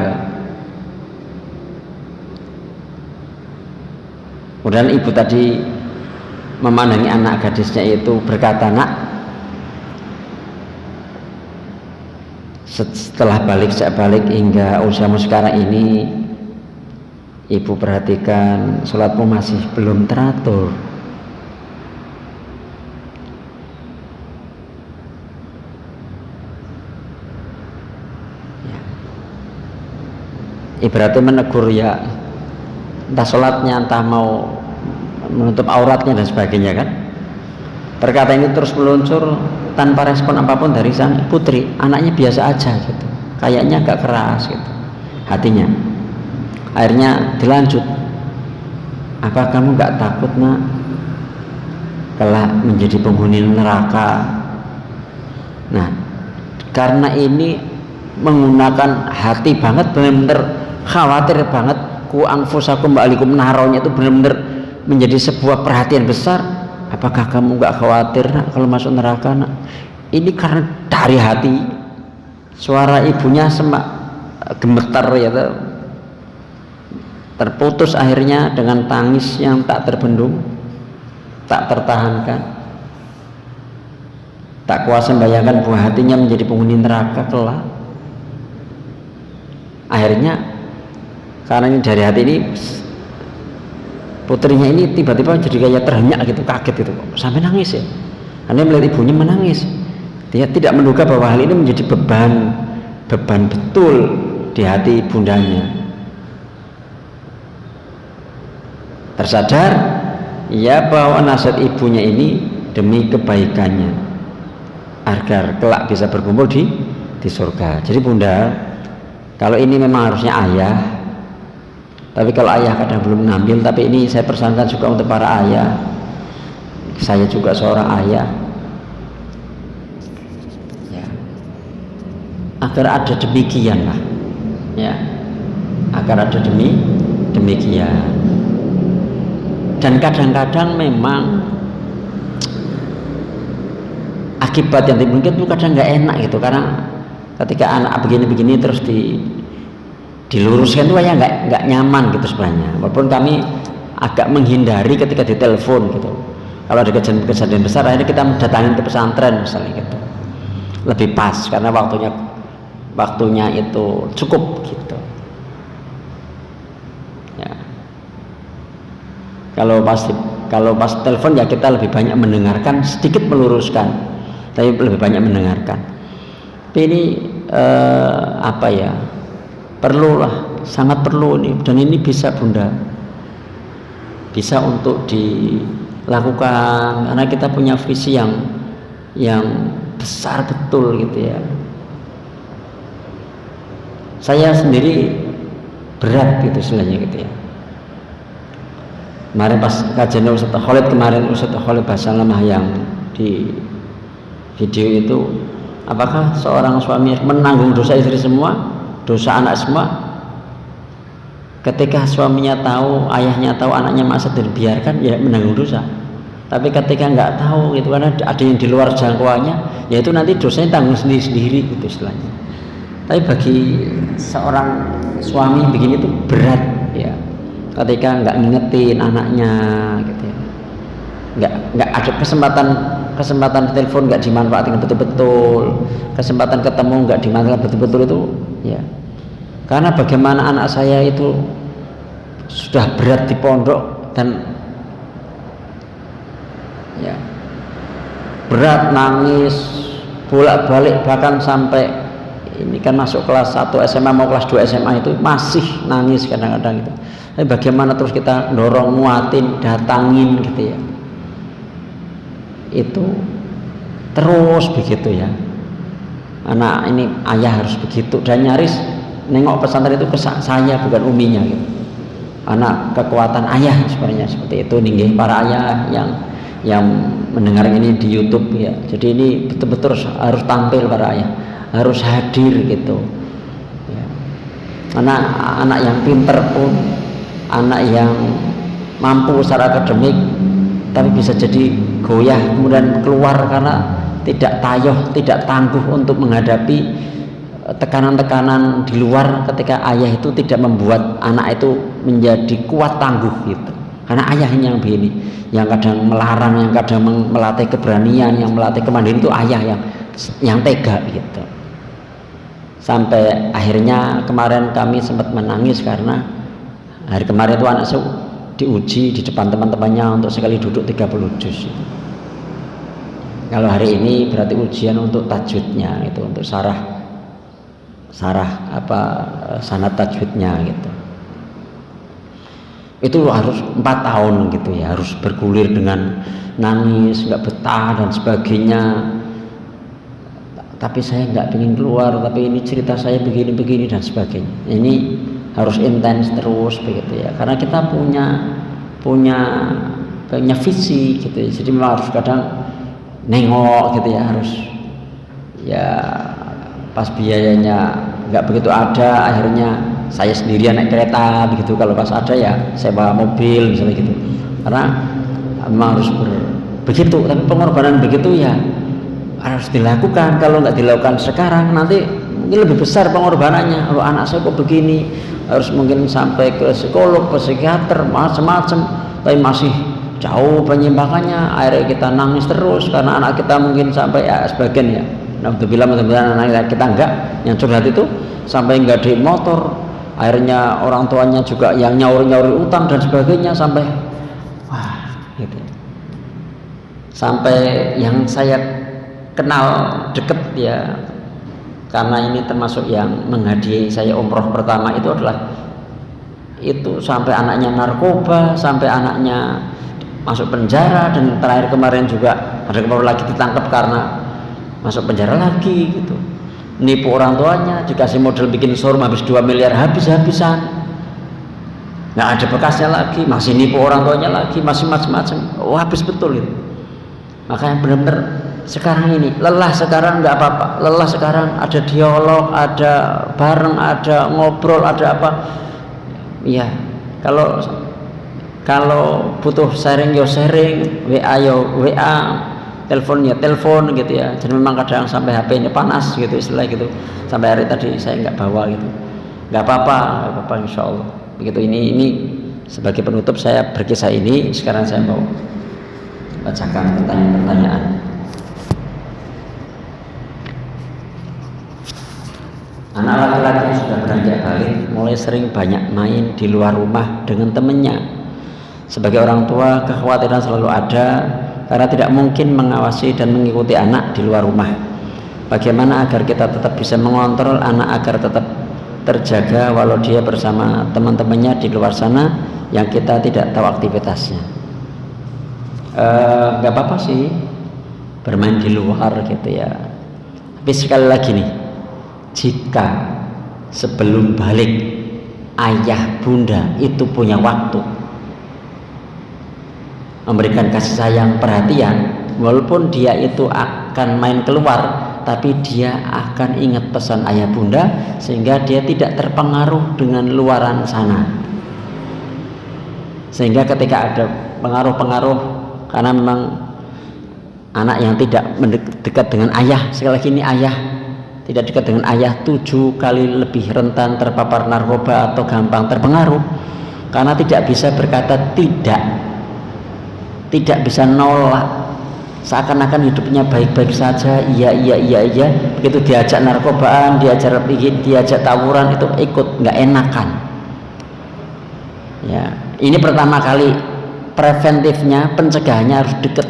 Kemudian ibu tadi memandangi anak gadisnya itu, berkata, "Nak, setelah saya balik hingga usiamu sekarang ini, ibu perhatikan sholatmu masih belum teratur." Ibaratnya menegur ya, entah sholatnya, entah mau menutup auratnya dan sebagainya kan. Perkataan ini terus meluncur tanpa respon apapun dari sang putri. Anaknya biasa aja gitu, kayaknya agak keras gitu hatinya. Akhirnya dilanjut, "Apa kamu gak takut, Nak, kelak menjadi penghuni neraka?" Nah, karena ini menggunakan hati banget, benar-benar khawatir banget, ku anfusakum ba'alikum naronya itu benar-benar menjadi sebuah perhatian besar. Apakah kamu nggak khawatir, Nak, kalau masuk neraka, Nak? Ini karena dari hati. Suara ibunya semak gemetar ya, terputus akhirnya dengan tangis yang tak terbendung, tak tertahankan. Tak kuasa membayangkan buah hatinya menjadi penghuni neraka kelak. Akhirnya karena ini dari hati ini, putrinya ini tiba-tiba jadi kayak terhenyak gitu, kaget gitu, kok sampai nangis ya. Karena melihat ibunya menangis, dia tidak menduga bahwa hal ini menjadi beban betul di hati bundanya. tersadar ya bahwa nasihat ibunya ini demi kebaikannya agar kelak bisa berkumpul di surga. Jadi bunda, kalau ini memang harusnya ayah, tapi kalau ayah kadang belum ngambil, tapi ini saya pesankan juga untuk para ayah. Saya juga seorang ayah ya, agar ada demikian lah ya, agar ada demikian. Dan kadang-kadang memang akibat yang mungkin itu kadang nggak enak gitu, karena ketika anak begini-begini terus diluruskan itu ya nggak nyaman gitu sebenarnya. Walaupun kami agak menghindari ketika ditelepon gitu. Kalau ada kejadian besar akhirnya kita datangin ke pesantren misalnya gitu, lebih pas karena waktunya itu cukup gitu ya. Kalau pas telepon ya kita lebih banyak mendengarkan, sedikit meluruskan, tapi lebih banyak mendengarkan. Tapi ini apa ya, perlulah, sangat perlu ini, dan ini bisa bunda, bisa untuk dilakukan karena kita punya visi yang besar betul gitu ya. Saya sendiri berat gitu istilahnya gitu ya. Kemarin pas kajian Ustaz Khalid kemarin, Ustaz Khalid Basalamah yang di video itu, apakah seorang suami menanggung dosa istri semua, dosa anak semua? Ketika suaminya tahu, ayahnya tahu, anaknya masa dibiarkan, ya menanggung dosa. Tapi ketika nggak tahu gitu, karena ada yang di luar jangkauannya, ya itu nanti dosanya tanggung sendiri-sendiri gitu istilahnya. Tapi bagi seorang suami begini tuh berat ya, ketika nggak ngingetin anaknya gitu ya, nggak ada kesempatan telepon nggak dimanfaatkan betul-betul, kesempatan ketemu nggak dimanfaatkan betul-betul itu ya. Karena bagaimana anak saya itu sudah berat di pondok dan ya berat, nangis bolak-balik, bahkan sampai ini kan masuk kelas 1 SMA mau kelas 2 SMA itu masih nangis kadang-kadang gitu. Tapi bagaimana terus kita dorong, nguatin, datangin gitu ya, itu terus begitu ya. Anak ini ayah harus begitu, dan nyaris nengok pesantren itu ke saya bukan uminya gitu. Anak kekuatan ayah sebenarnya seperti itu nih para ayah yang mendengar ini di YouTube ya. Jadi ini betul-betul harus tampil para ayah, harus hadir gitu ya. Anak yang pinter pun, anak yang mampu secara akademik tapi bisa jadi goyah kemudian keluar karena tidak tayoh, tidak tangguh untuk menghadapi tekanan-tekanan di luar, ketika ayah itu tidak membuat anak itu menjadi kuat tangguh gitu. Karena ayah ini yang begini, yang kadang melarang, yang kadang melatih keberanian, yang melatih kemandirian, itu ayah yang tega gitu. Sampai akhirnya kemarin kami sempat menangis karena hari kemarin itu anak saya diuji di depan teman-temannya untuk sekali duduk 30 juz. Kalau hari ini berarti ujian untuk tajwidnya itu, untuk sarah sanad tajwidnya gitu. Itu harus 4 tahun gitu ya, harus bergulir dengan nangis, nggak betah dan sebagainya. Tapi saya nggak ingin keluar, tapi ini cerita saya begini dan sebagainya. Ini harus intens terus begitu ya, karena kita punya visi gitu ya. Jadi memang harus kadang nengok gitu ya, harus ya pas biayanya nggak begitu ada, akhirnya saya sendirian naik kereta begitu. Kalau pas ada ya sewa mobil misalnya gitu, karena memang harus begitu. Tapi pengorbanan begitu ya harus dilakukan. Kalau nggak dilakukan sekarang, nanti mungkin lebih besar pengorbanannya. Kalau anak saya kok begini, harus mungkin sampai ke psikolog, ke psikiater, macam-macam, tapi masih jauh penyimpangannya. Akhirnya kita nangis terus karena anak kita mungkin sampai ya sebagian ya, mudah-mudahan anak kita enggak, yang curhat itu sampai enggak di motor, akhirnya orang tuanya juga yang nyaur-nyaur utang dan sebagainya, sampai wah gitu. Sampai yang saya kenal deket ya, karena ini termasuk yang menghadiahi saya umroh pertama, itu adalah itu sampai anaknya narkoba, sampai anaknya masuk penjara, dan terakhir kemarin juga ada kemarin lagi ditangkap karena masuk penjara lagi gitu. Nipu orang tuanya, dikasih modal bikin showroom habis 2 miliar habis-habisan, nggak ada bekasnya lagi, masih nipu orang tuanya lagi, masih macam-macam. Habis betul itu. Makanya benar-benar sekarang ini lelah, sekarang nggak apa-apa, lelah sekarang ada dialog, ada bareng, ada ngobrol, ada apa ya. Kalau butuh sharing yo sharing, WA yo WA, telepon ya telepon gitu ya. Jadi memang kadang sampai HP-nya panas gitu istilah gitu, sampai hari tadi saya nggak bawa gitu. Nggak apa-apa insya Allah begitu. Ini sebagai penutup saya berkisah ini. Sekarang saya mau bacakan pertanyaan. Anak laki-laki yang sudah beranjak balik mulai sering banyak main di luar rumah dengan temannya. Sebagai orang tua, kekhawatiran selalu ada karena tidak mungkin mengawasi dan mengikuti anak di luar rumah. Bagaimana agar kita tetap bisa mengontrol anak agar tetap terjaga walau dia bersama teman-temannya di luar sana yang kita tidak tahu aktivitasnya? Gak apa-apa sih bermain di luar gitu ya. Tapi sekali lagi nih, jika sebelum balik ayah bunda itu punya waktu memberikan kasih sayang, perhatian, walaupun dia itu akan main keluar, tapi dia akan ingat pesan ayah bunda sehingga dia tidak terpengaruh dengan luaran sana. Sehingga ketika ada pengaruh-pengaruh, karena memang anak yang tidak dekat dengan ayah, sekali lagi ini ayah tidak dekat dengan ayah 7 kali lebih rentan terpapar narkoba atau gampang terpengaruh, karena tidak bisa berkata tidak bisa nolak, seakan-akan hidupnya baik-baik saja, iya, begitu diajak narkobaan, diajak tawuran itu ikut, nggak enakan ya. Ini pertama kali preventifnya, pencegahannya harus deket.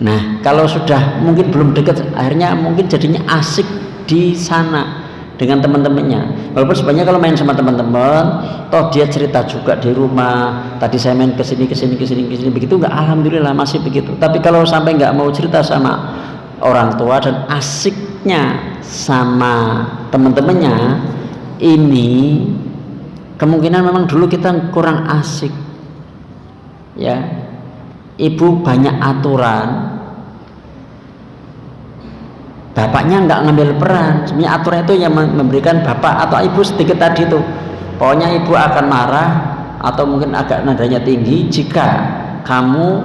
Nah, kalau sudah mungkin belum deket, akhirnya mungkin jadinya asik di sana dengan teman-temannya. Walaupun sebenarnya kalau main sama teman-teman, toh dia cerita juga di rumah, tadi saya main kesini, begitu nggak, alhamdulillah masih begitu. Tapi kalau sampai nggak mau cerita sama orang tua dan asiknya sama teman-temannya, ini kemungkinan memang dulu kita kurang asik ya. Ibu banyak aturan, bapaknya nggak ngambil peran. Sebenarnya aturan itu yang memberikan bapak atau ibu sedikit tadi tuh. Pokoknya ibu akan marah atau mungkin agak nadanya tinggi jika kamu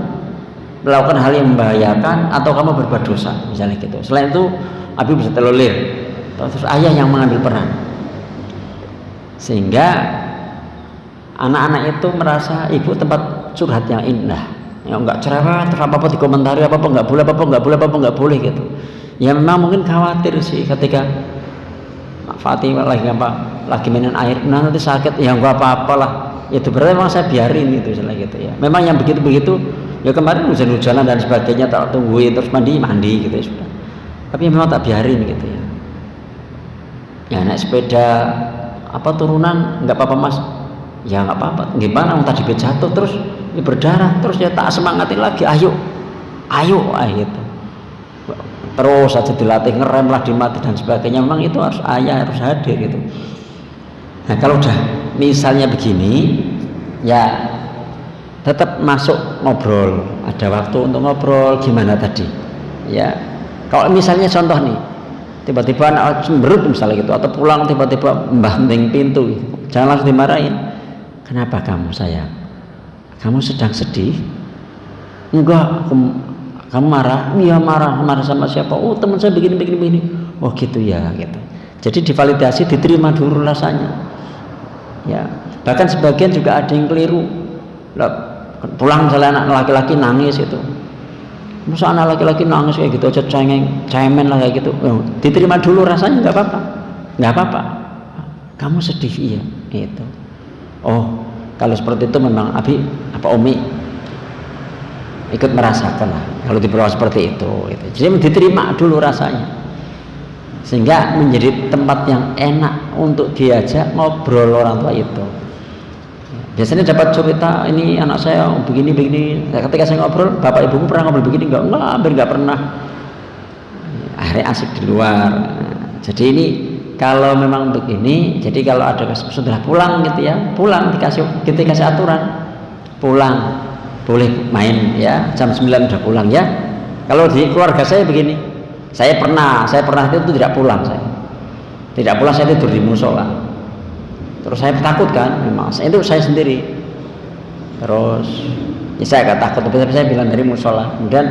melakukan hal yang membahayakan atau kamu berbuat dosa, misalnya gitu. Selain itu, ibu bisa terlolir. Terus ayah yang mengambil peran. Sehingga anak-anak itu merasa ibu tempat curhat yang indah. Ya nggak cerewet, apa-apa dikomentari, apa-apa nggak boleh gitu. Ya memang mungkin khawatir sih ketika Fatih lagi minum air, nanti sakit, ya nggak apa-apalah. Itu berarti memang saya biarin itu gitu ya. Memang yang begitu-begitu, ya kemarin hujan-hujanan dan sebagainya tak tungguin, terus mandi gitu ya sudah. Tapi memang tak biarin gitu ya. Ya naik sepeda apa turunan nggak apa-apa mas, ya nggak apa-apa. Gimana? Tadi jatuh terus ya berdarah, terus ya tak semangatin lagi, ayo gitu. Terus saja dilatih, ngerem lah, dimati dan sebagainya. Memang itu harus ayah harus hadir gitu. Nah kalau udah misalnya begini ya tetap masuk ngobrol, ada waktu untuk ngobrol. Gimana tadi ya, kalau misalnya contoh nih, tiba-tiba anak cemberut misalnya gitu, atau pulang tiba-tiba membanting pintu, jangan langsung dimarahin. Kenapa kamu sayang? Kamu sedang sedih? Enggak. Kamu marah? Iya marah sama siapa? Oh teman saya begini. Oh gitu ya gitu. Jadi divalidasi, diterima dulu rasanya ya. Bahkan sebagian juga ada yang keliru, pulang misalnya anak laki-laki nangis itu, masa anak laki-laki nangis kayak gitu aja cemen lah kayak gitu. Diterima dulu rasanya, nggak apa-apa. Kamu sedih, iya gitu. Oh kalau seperti itu memang abi apa umi ikut merasakan lah kalau dibawa seperti itu gitu. Jadi diterima dulu rasanya sehingga menjadi tempat yang enak untuk diajak ngobrol orang tua itu. Biasanya dapat cerita, ini anak saya begini. Ketika saya ngobrol, bapak ibuku pernah ngobrol begini? Enggak, hampir enggak pernah. Akhirnya asik di luar. Jadi ini kalau memang begini, jadi kalau ada sudah pulang gitu ya, pulang kita kasih aturan, pulang boleh main ya, jam 9 udah pulang ya. Kalau di keluarga saya begini, saya pernah itu tidak pulang, saya tidur di musola. Terus saya takut kan, memang itu saya sendiri. Terus ya saya agak takut, tapi saya bilang dari musola. Kemudian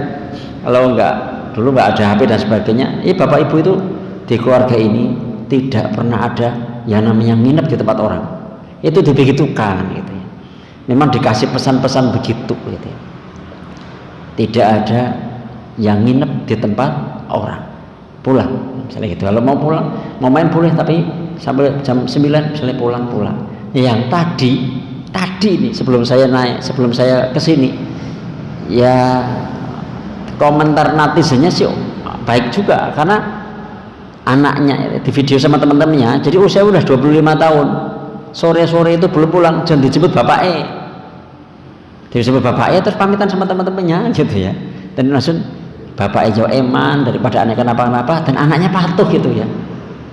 kalau dulu nggak ada HP dan sebagainya, bapak ibu itu di keluarga ini tidak pernah ada yang namanya nginep di tempat orang. Itu dibegitukan gitu ya. Memang dikasih pesan-pesan begitu gitu ya. Tidak ada yang nginep di tempat orang. Pulang misalnya gitu. Kalau mau pulang, mau main boleh, tapi sampai jam 9 misalnya pulang. Yang tadi nih sebelum saya kesini ya, komentar netizennya sih baik juga, karena anaknya di video sama teman-temannya, jadi usia udah 25 tahun, sore-sore itu belum pulang, jangan dijemput bapaknya, terus pamitan sama teman-temannya gitu ya, dan langsung bapaknya jauh eman daripada anaknya kenapa-napa, dan anaknya patuh gitu ya,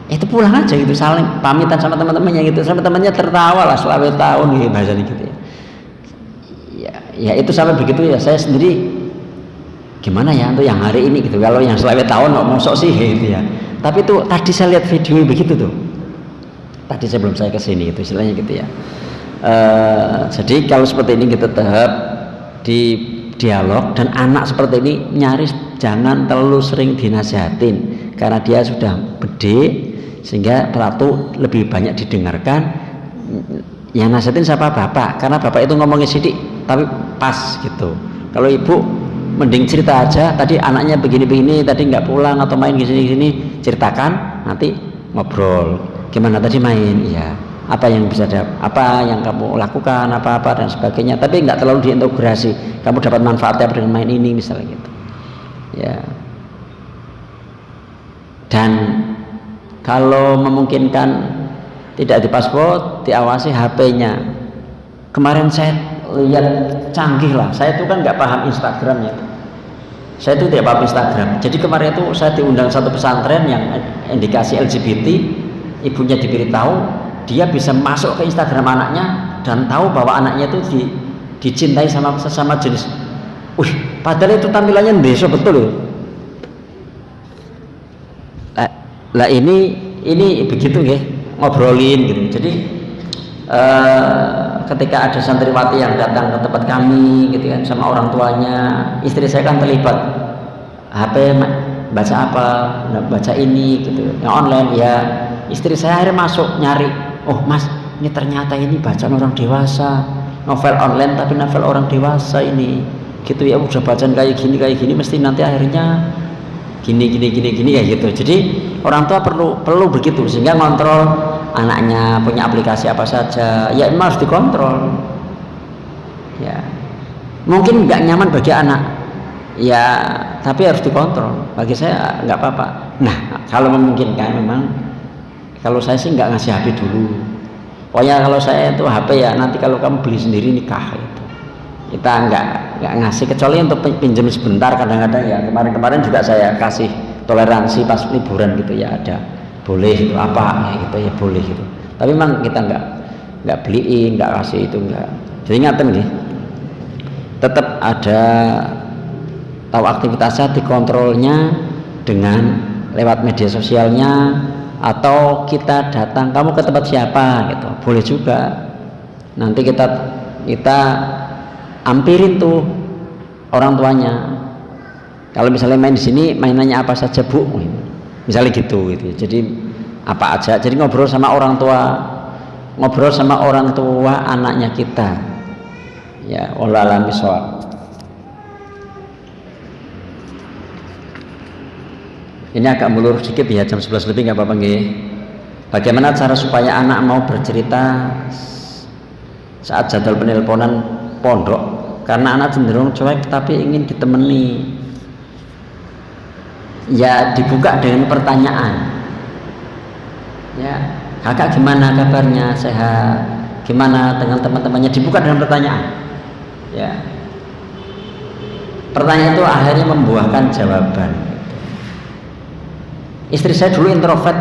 itu pulang aja gitu, saling pamitan sama teman-temannya gitu, sama temannya tertawa lah selama tahun gitu bahasanya gitu ya itu sampai begitu ya. Saya sendiri gimana ya untuk yang hari ini gitu, kalau yang selama tahun nggak mau sok sih gitu ya, tapi itu tadi saya lihat video begitu tuh, tadi sebelum saya kesini itu istilahnya gitu ya. Jadi kalau seperti ini kita tetap di dialog, dan anak seperti ini nyaris jangan terlalu sering dinasihatin, karena dia sudah gede sehingga perlu lebih banyak didengarkan. Yang nasihatin siapa? Bapak, karena bapak itu ngomongin sidik tapi pas gitu. Kalau ibu mending cerita aja, tadi anaknya begini tadi nggak pulang atau main gini, ceritakan, nanti ngobrol gimana tadi main ya, apa yang bisa apa yang kamu lakukan, apa dan sebagainya, tapi nggak terlalu diintegrasi kamu dapat manfaatnya dengan main ini misalnya gitu ya. Dan kalau memungkinkan tidak di password, diawasi HP-nya. Kemarin saya lihat canggih lah, saya itu kan nggak paham Instagram ya, saya itu tidak paham Instagram. Jadi kemarin itu saya diundang satu pesantren yang indikasi LGBT, ibunya diberitahu dia bisa masuk ke Instagram anaknya dan tahu bahwa anaknya itu dicintai sama sesama jenis. Padahal itu tampilannya besok betul loh. Lah ini begitu ya, ngobrolin gitu. Jadi ketika ada santriwati yang datang ke tempat kami gitu kan sama orang tuanya, istri saya kan terlibat, HP baca apa, baca ini gitu, yang online ya. Istri saya akhirnya masuk nyari, oh mas, ini ternyata ini bacaan orang dewasa, novel online tapi novel orang dewasa ini gitu ya, udah bacaan kayak gini mesti nanti akhirnya gini kayak gitu. Jadi orang tua perlu begitu, sehingga ngontrol anaknya punya aplikasi apa saja ya, memang harus dikontrol ya. Mungkin nggak nyaman bagi anak ya, tapi harus dikontrol. Bagi saya nggak apa-apa. Nah kalau memungkinkan, memang kalau saya sih nggak ngasih HP dulu. Pokoknya kalau saya itu HP ya nanti kalau kamu beli sendiri nikah itu, kita nggak ngasih, kecuali untuk pinjam sebentar kadang-kadang ya. Kemarin juga saya kasih toleransi pas liburan gitu ya, ada boleh itu apa gitu ya, boleh gitu. Tapi memang kita nggak beliin, nggak kasih itu, nggak. Jadi ingatin nih, tetap ada tahu aktivitasnya, dikontrolnya dengan lewat media sosialnya, atau kita datang, kamu ke tempat siapa gitu, boleh juga. Nanti kita ampirin tuh orang tuanya. Kalau misalnya main di sini, mainannya apa saja bu, misalnya gitu. Jadi apa aja. Jadi ngobrol sama orang tua anaknya kita. Ya, wallahu a'lam bishawab. Ini agak mulur sedikit ya, jam 11 lebih nggak apa-apa nggih. Bagaimana cara supaya anak mau bercerita saat jadwal penelponan pondok? Karena anak cenderung cuek tapi ingin ditemani. Ya dibuka dengan pertanyaan. Ya, kakak gimana kabarnya, sehat, gimana dengan teman-temannya, dibuka dengan pertanyaan. Ya, pertanyaan itu akhirnya membuahkan jawaban. Istri saya dulu introvert,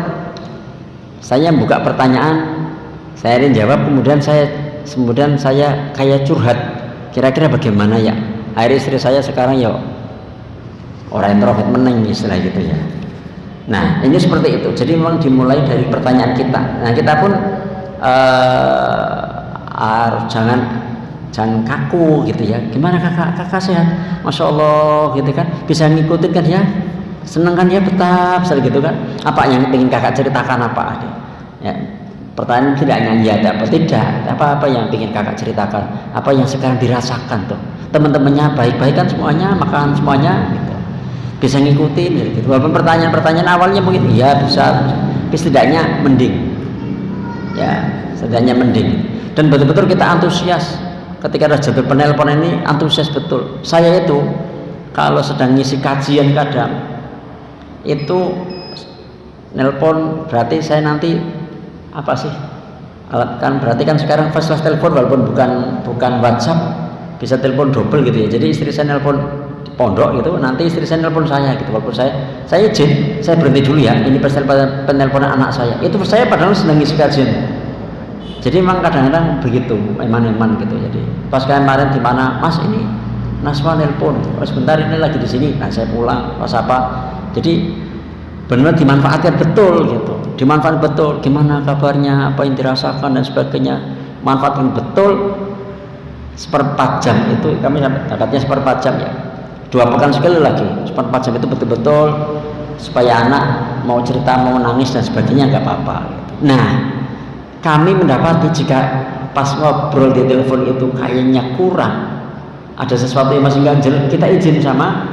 saya buka pertanyaan, saya ingin jawab, kemudian saya kayak curhat, kira-kira bagaimana ya. Akhirnya istri saya sekarang ya orang introvert meneng istilah gitu ya. Nah ini seperti itu, jadi memang dimulai dari pertanyaan kita. Nah kita pun jangan kaku gitu ya. Gimana kakak sehat, masya Allah gitu kan, bisa ngikutin kan ya, seneng kan ya, betah gitu kan. Apa yang ingin kakak ceritakan apa? Ya, pertanyaan tidak hanya ya apa tidak, apa yang ingin kakak ceritakan, apa yang sekarang dirasakan tuh teman-temannya baik-baik kan semuanya, makan semuanya gitu. Bisa ngikutin gitu. Walaupun pertanyaan awalnya mungkin iya bisa, tapi setidaknya mending ya, setidaknya mending. Dan betul-betul kita antusias ketika ada jadwal penelpon ini, antusias betul. Saya itu kalau sedang ngisi kajian kadang itu nelpon, berarti saya nanti apa sih kan, berarti kan sekarang flash telepon, walaupun bukan WhatsApp, bisa telepon double gitu ya. Jadi istri saya nelpon pondok gitu, nanti istri saya nelpon saya gitu, walaupun saya izin, saya berhenti dulu ya, ini penelponan anak saya, itu saya padahal sedang ngisi kajian. Jadi memang kadang-kadang begitu, eman-eman gitu. Jadi pas kemarin di mana, Mas ini Naswa nelpon, oh, sebentar ini lagi di sini, nah saya pulang, pas apa, jadi benar dimanfaatkan betul gitu, dimanfaatkan betul, gimana kabarnya, apa yang dirasakan dan sebagainya, manfaatkan betul. 1/4 jam itu kami dapatnya 1/4 jam ya, 2 pekan sekali lagi, 1/4 jam itu betul-betul supaya anak mau cerita, mau nangis dan sebagainya nggak apa-apa. Nah kami mendapati jika pas ngobrol di telepon itu kayaknya kurang, ada sesuatu yang masih ganjel, kita izin sama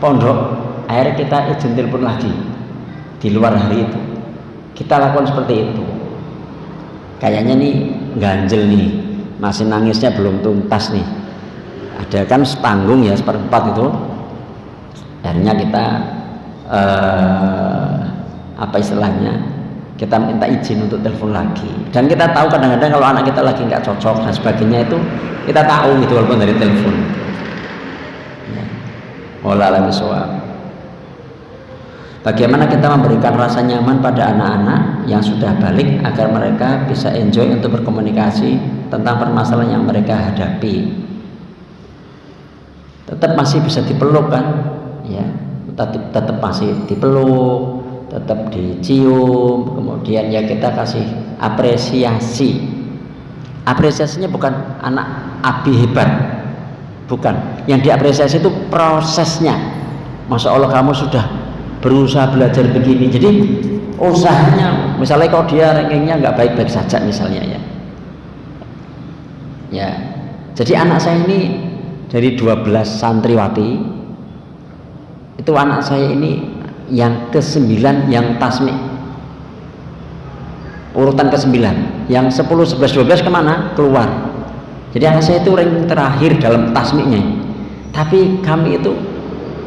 pondok, akhirnya kita izin telepon lagi di luar hari itu. Kita lakukan seperti itu. Kayaknya nih ganjel nih, masih nangisnya belum tuntas nih. Ada kan setanggung ya, 1/4 itu. Akhirnya kita apa istilahnya? Kita minta izin untuk telepon lagi. Dan kita tahu kadang-kadang kalau anak kita lagi nggak cocok dan sebagainya itu kita tahu gitu walaupun dari telepon. Ya. Wallahu a'lam. Bagaimana kita memberikan rasa nyaman pada anak-anak yang sudah balik agar mereka bisa enjoy untuk berkomunikasi tentang permasalahan yang mereka hadapi. Tetap masih bisa dipeluk kan, ya, tetap masih dipeluk, tetap dicium, kemudian ya kita kasih apresiasi. Apresiasinya bukan anak abi hebat, bukan. Yang diapresiasi itu prosesnya. Masya Allah kamu sudah berusaha belajar begini, jadi usahanya, misalnya kalau dia rankingnya nggak baik-baik saja misalnya ya, jadi anak saya ini dari 12 santriwati itu anak saya ini yang ke-9 yang tasmi, urutan ke-9, yang 10, 11, 12 kemana? Keluar. Jadi anak saya itu ranking terakhir dalam tasmiknya, tapi kami itu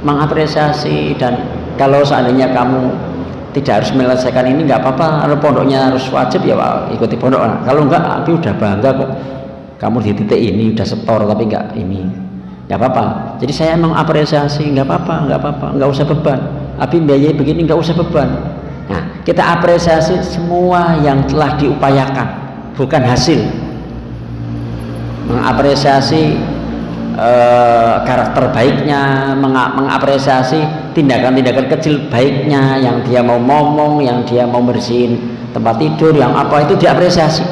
mengapresiasi. Dan kalau seandainya kamu tidak harus menyelesaikan ini nggak apa-apa, kalau pondoknya harus wajib ya ikuti pondok. Kalau enggak, Abi udah bangga kok kamu di titik ini udah setor tapi nggak ini, nggak apa-apa. Jadi saya mengapresiasi, nggak apa-apa, nggak usah beban. Abi biayai begini, nggak usah beban. Nah kita apresiasi semua yang telah diupayakan, bukan hasil. Mengapresiasi karakter baiknya, mengapresiasi tindakan-tindakan kecil baiknya, yang dia mau ngomong, yang dia mau bersihin tempat tidur, yang apa itu diapresiasi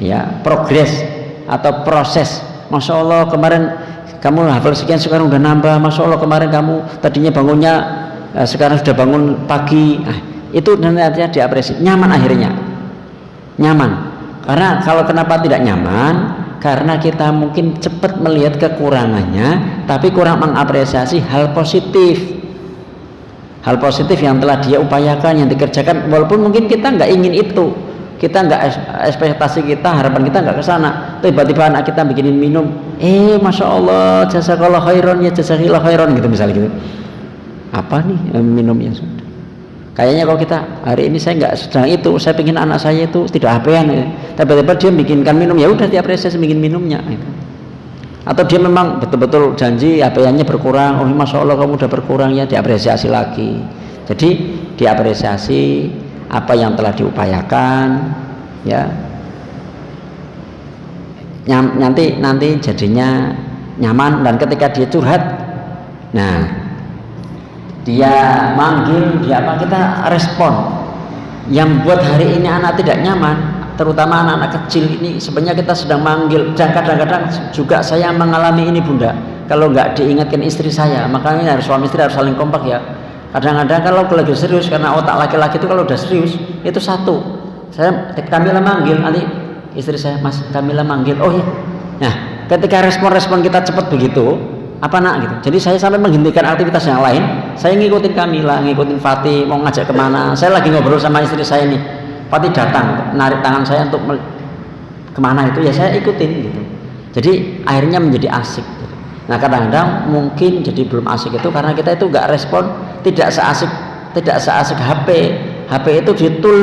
ya, progres atau proses. Masya Allah kemarin kamu hafal sekian, sekarang udah nambah. Masya Allah kemarin kamu tadinya bangunnya sekarang sudah bangun pagi. Nah, itu nantinya diapresiasi, nyaman, akhirnya nyaman. Karena kalau kenapa tidak nyaman, karena kita mungkin cepat melihat kekurangannya tapi kurang mengapresiasi hal positif yang telah dia upayakan, yang dikerjakan, walaupun mungkin kita nggak ingin itu, kita nggak ekspektasi kita, harapan kita nggak ke sana. Tiba-tiba anak kita bikinin minum, masya Allah, jazakallah khairan ya, jazakallah khairan gitu misalnya gitu. Apa nih minumnya sudah, Kayaknya kalau kita hari ini saya nggak sedang itu, saya pengen anak saya itu tidak HP-an, tiba-tiba dia bikinkan minum, ya udah diapresiasi bikin minumnya gitu. Atau dia memang betul-betul janji HP-nya berkurang, oh masya Allah kamu udah berkurang, ya diapresiasi lagi. Jadi diapresiasi apa yang telah diupayakan, ya. Nanti jadinya nyaman, dan ketika dia curhat, nah dia manggil, dia apa, kita respon. Yang buat hari ini anak tidak nyaman, terutama anak-anak kecil ini, sebenarnya kita sedang manggil, dan kadang-kadang juga saya mengalami ini Bunda, kalau nggak diingatkan istri saya, makanya harus suami istri harus saling kompak ya. Kadang-kadang kalau lagi serius, karena otak laki-laki itu kalau udah serius itu satu, Kamila manggil, nanti istri saya, Mas Kamila manggil, oh ya. Nah ketika respon-respon kita cepat begitu, apa nak gitu, jadi saya sampai menghentikan aktivitas yang lain, saya ngikutin Kamila, ngikutin Fatih mau ngajak kemana, saya lagi ngobrol sama istri saya nih, Fatih datang narik tangan saya untuk kemana itu, ya saya ikutin gitu. Jadi akhirnya menjadi asik gitu. Nah kadang-kadang mungkin jadi belum asik itu karena kita itu nggak respon, tidak seasik HP itu ditul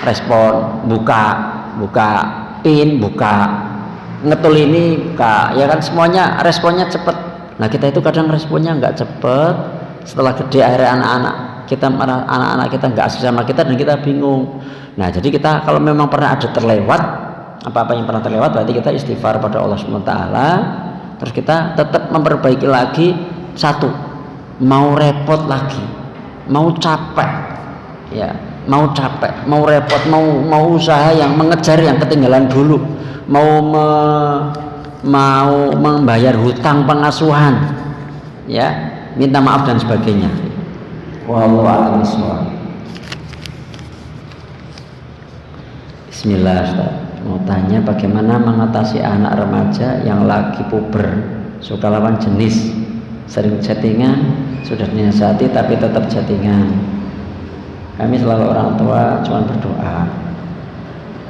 respon, buka pin, buka ngetul ini, buka, ya kan, semuanya responnya cepet. Nah kita itu kadang responnya nggak cepet, setelah gede akhirnya anak-anak kita nggak asik sama kita dan kita bingung. Nah jadi kita kalau memang pernah ada terlewat, apa-apa yang pernah terlewat, berarti kita istighfar pada Allah SWT, terus kita tetap memperbaiki lagi. Satu, mau repot lagi, mau capek, ya mau capek, mau repot, mau usaha yang mengejar yang ketinggalan dulu, mau membayar hutang pengasuhan, ya minta maaf dan sebagainya. Wallahu a'lam bishawab. Bismillah, Ustaz. Mau tanya bagaimana mengatasi anak remaja yang lagi puber, suka lawan jenis, sering chattingan, sudah dinasihati tapi tetap chattingan. Kami selalu orang tua cuma berdoa.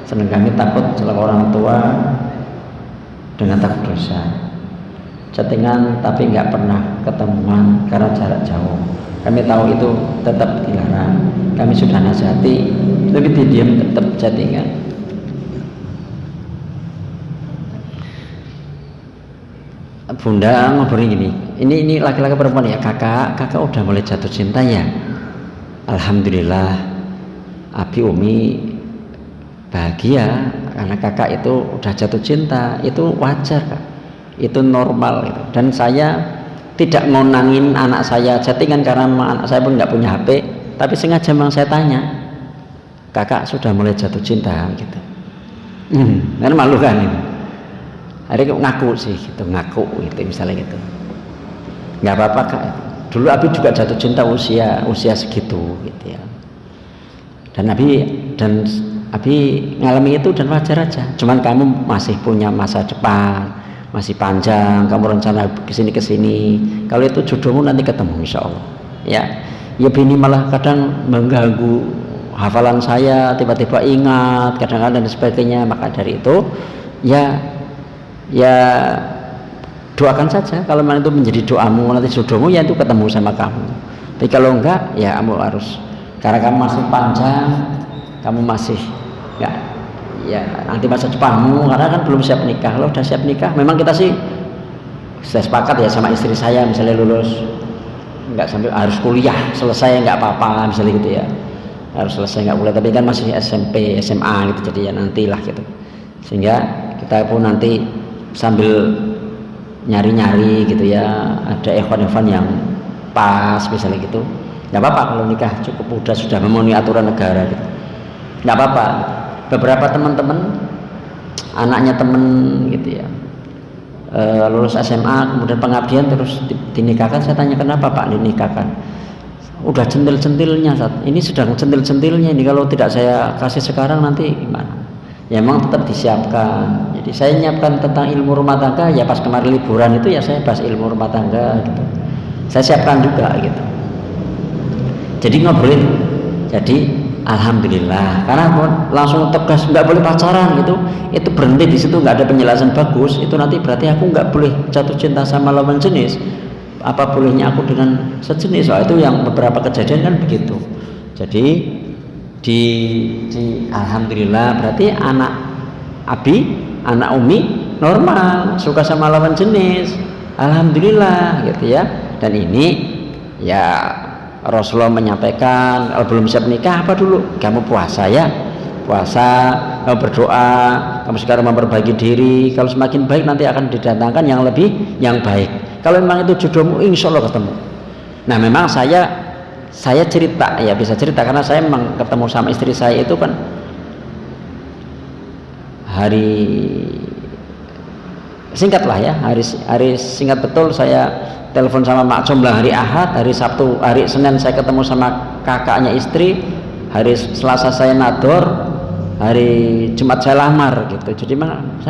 Sedang kami takut selalu orang tua dengan takut dosa. Chattingan tapi nggak pernah ketemuan karena jarak jauh. Kami tahu itu tetap dilarang. Kami sudah nasihati, tapi diam tetap chattingan. Bunda ngobrol gini, ini laki-laki perempuan ya, kakak udah mulai jatuh cinta ya. Alhamdulillah, Abi Umi bahagia karena kakak itu udah jatuh cinta, itu wajar Kak, itu normal gitu. Dan saya tidak ngonangin anak saya chattingan karena anak saya pun nggak punya HP, tapi sengaja memang saya tanya, kakak sudah mulai jatuh cinta gitu. Kan malu kan itu. Hari ngaku sih gitu, ngaku gitu misalnya gitu. Nggak apa-apa Kak. Dulu Abi juga jatuh cinta usia segitu gitu ya. Dan Abi ngalami itu dan wajar aja. Cuman kamu masih punya masa depan, masih panjang, kamu rencana kesini. Kalau itu jodohmu nanti ketemu insya Allah. Ya bini malah kadang mengganggu hafalan saya, tiba-tiba ingat, kadang-kadang dan sebagainya. Maka dari itu ya doakan saja. Kalau memang itu menjadi doamu, nanti jodohmu ya itu ketemu sama kamu. Tapi kalau enggak, ya kamu harus, karena kamu masih panjang, kamu masih ya nanti masa depanmu, karena kan belum siap nikah. Kalau udah siap nikah, memang kita sih sudah sepakat ya sama istri saya, misalnya lulus enggak sampai harus kuliah selesai enggak apa-apa misalnya gitu ya, harus selesai enggak boleh, tapi kan masih SMP SMA gitu, jadi ya nantilah gitu, sehingga kita pun nanti sambil nyari-nyari gitu ya, ada ikhwan-ikhwan yang pas misalnya gitu, nggak apa-apa kalau nikah cukup sudah memenuhi aturan negara gitu, nggak apa-apa. Beberapa teman-teman anaknya temen gitu ya, lulus SMA kemudian pengabdian terus dinikahkan. Saya tanya kenapa Pak dinikahkan? Udah centil-centilnya saat ini, sedang centil-centilnya ini, kalau tidak saya kasih sekarang nanti gimana? Ya memang tetap disiapkan. Jadi saya nyiapkan tentang ilmu rumah tangga ya, pas kemarin liburan itu ya saya bahas ilmu rumah tangga gitu, saya siapkan juga gitu, jadi ngobrolin. Jadi alhamdulillah, karena langsung tegas nggak boleh pacaran gitu, itu berhenti di situ, nggak ada penjelasan bagus, itu nanti berarti aku nggak boleh jatuh cinta sama lawan jenis, apa bolehnya aku dengan sejenis. Itu yang beberapa kejadian kan begitu. Jadi di alhamdulillah berarti anak Abi, anak Umi normal, suka sama lawan jenis, alhamdulillah gitu ya. Dan ini ya Rasulullah menyampaikan, kalau belum siap nikah apa dulu? Kamu puasa ya, puasa, kamu berdoa, kamu sekarang memperbaiki diri, kalau semakin baik nanti akan didatangkan yang lebih yang baik. Kalau memang itu jodohmu, insya Allah ketemu. Nah memang saya cerita ya, bisa cerita karena saya memang ketemu sama istri saya itu kan hari singkat lah ya, hari singkat betul. Saya telepon sama Mak Comblang hari Ahad, hari Sabtu, hari Senin saya ketemu sama kakaknya istri, hari Selasa saya nador, hari Jumat saya lamar gitu. Jadi memang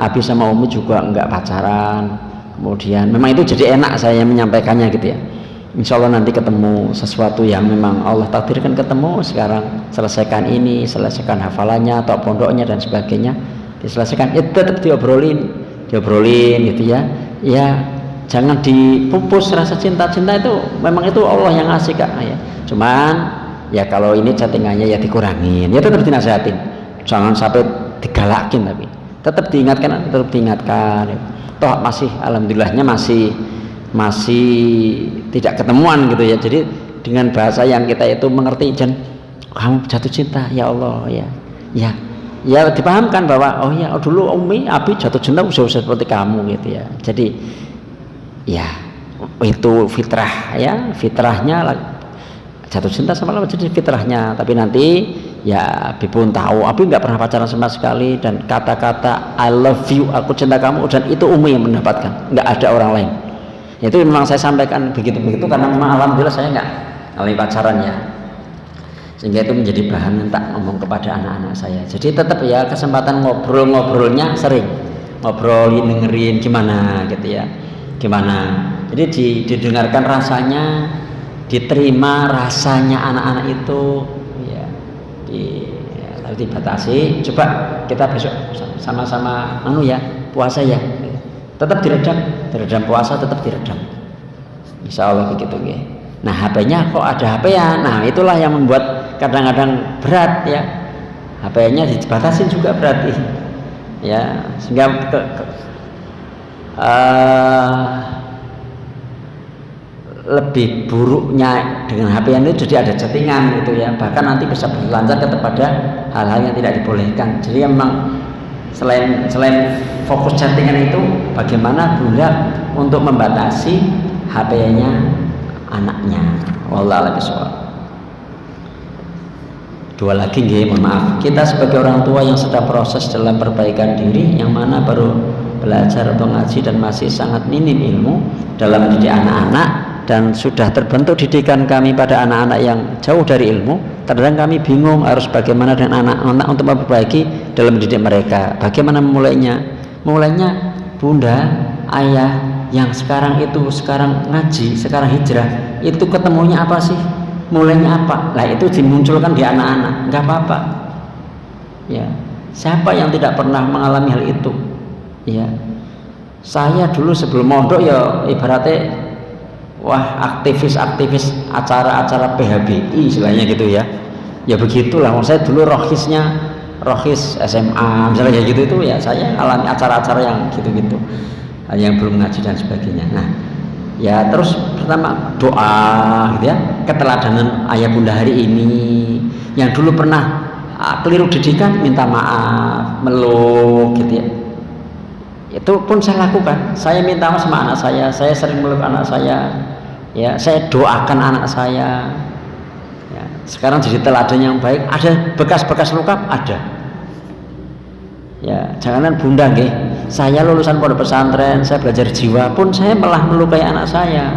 Abi sama Umi juga enggak pacaran. Kemudian memang itu jadi enak saya menyampaikannya gitu ya. Insya Allah nanti ketemu sesuatu yang memang Allah takdirkan ketemu. Sekarang selesaikan ini, selesaikan hafalannya atau pondoknya dan sebagainya, diselesaikan. Ya tetap diobrolin gitu ya. Ya jangan dipupus rasa cinta-cinta itu. Memang itu Allah yang ngasih Kak ya. Cuman ya kalau ini chattingannya ya dikurangin. Ya tetap dinasihatin. Jangan sampai digalakin, tapi tetap diingatkan. Toh masih alhamdulillahnya masih tidak ketemuan gitu ya. Jadi dengan bahasa yang kita itu mengerti, dan kamu jatuh cinta ya Allah ya dipahamkan bahwa dulu Umi Abi jatuh cinta usia seperti kamu gitu ya. Jadi ya itu fitrah ya, fitrahnya jatuh cinta sama Allah, jadi fitrahnya. Tapi nanti ya Abi pun tahu Abi nggak pernah pacaran sama sekali, dan kata-kata I love you, aku cinta kamu, dan itu Umi yang mendapatkan, nggak ada orang lain. Itu memang saya sampaikan begitu karena memang alhamdulillah saya nggak alami pacaran ya, sehingga itu menjadi bahan tak ngomong kepada anak-anak saya. Jadi tetap ya kesempatan ngobrolnya sering ngobrolin, dengerin gimana gitu ya, gimana. Jadi didengarkan rasanya, diterima rasanya anak-anak itu ya, lalu dibatasi. Coba kita besok sama-sama puasa ya, tetap diredam puasa, tetap diredam, insya Allah begitu ya. Nah HP-nya kok ada HP ya, nah itulah yang membuat kadang-kadang berat ya, HP-nya dibatasin juga berarti ya, sehingga lebih buruknya dengan HP itu jadi ada chattingan gitu ya, bahkan nanti bisa berlanjut kepada hal-hal yang tidak dibolehkan. Jadi memang selain fokus chattingan itu, bagaimana bunda untuk membatasi HP-nya anaknya. Wallahu a'lam bishawab. Dua lagi mohon maaf, kita sebagai orang tua yang sedang proses dalam perbaikan diri, yang mana baru belajar atau ngaji dan masih sangat minim ilmu dalam mendidik anak-anak, dan sudah terbentuk didikan kami pada anak-anak yang jauh dari ilmu. Kadang kami bingung harus bagaimana dengan anak-anak untuk memperbaiki dalam mendidik mereka. Bagaimana memulainya? Mulainya bunda, ayah yang sekarang ngaji, sekarang hijrah, itu ketemunya apa sih? Mulainya apa? Lah itu dimunculkan di anak-anak, nggak apa-apa. Ya, siapa yang tidak pernah mengalami hal itu? Ya, saya dulu sebelum mondok ya ibaratnya aktivis acara-acara PHBI istilahnya gitu ya. Ya begitulah. Saya dulu rohis SMA misalnya kayak gitu, itu ya saya alami acara-acara yang gitu-gitu, yang belum ngaji dan sebagainya. Nah ya terus pertama doa gitu ya, keteladanan ayah bunda hari ini yang dulu pernah keliru didikan, minta maaf, meluk gitu ya. Itu pun saya lakukan. Saya minta maaf sama anak saya sering meluk anak saya ya, saya doakan anak saya ya. Sekarang jadi teladan yang baik. Ada bekas-bekas luka? Ada ya. Janganan bunda nggih, saya lulusan pondok pesantren, saya belajar jiwa pun saya malah melukai anak saya.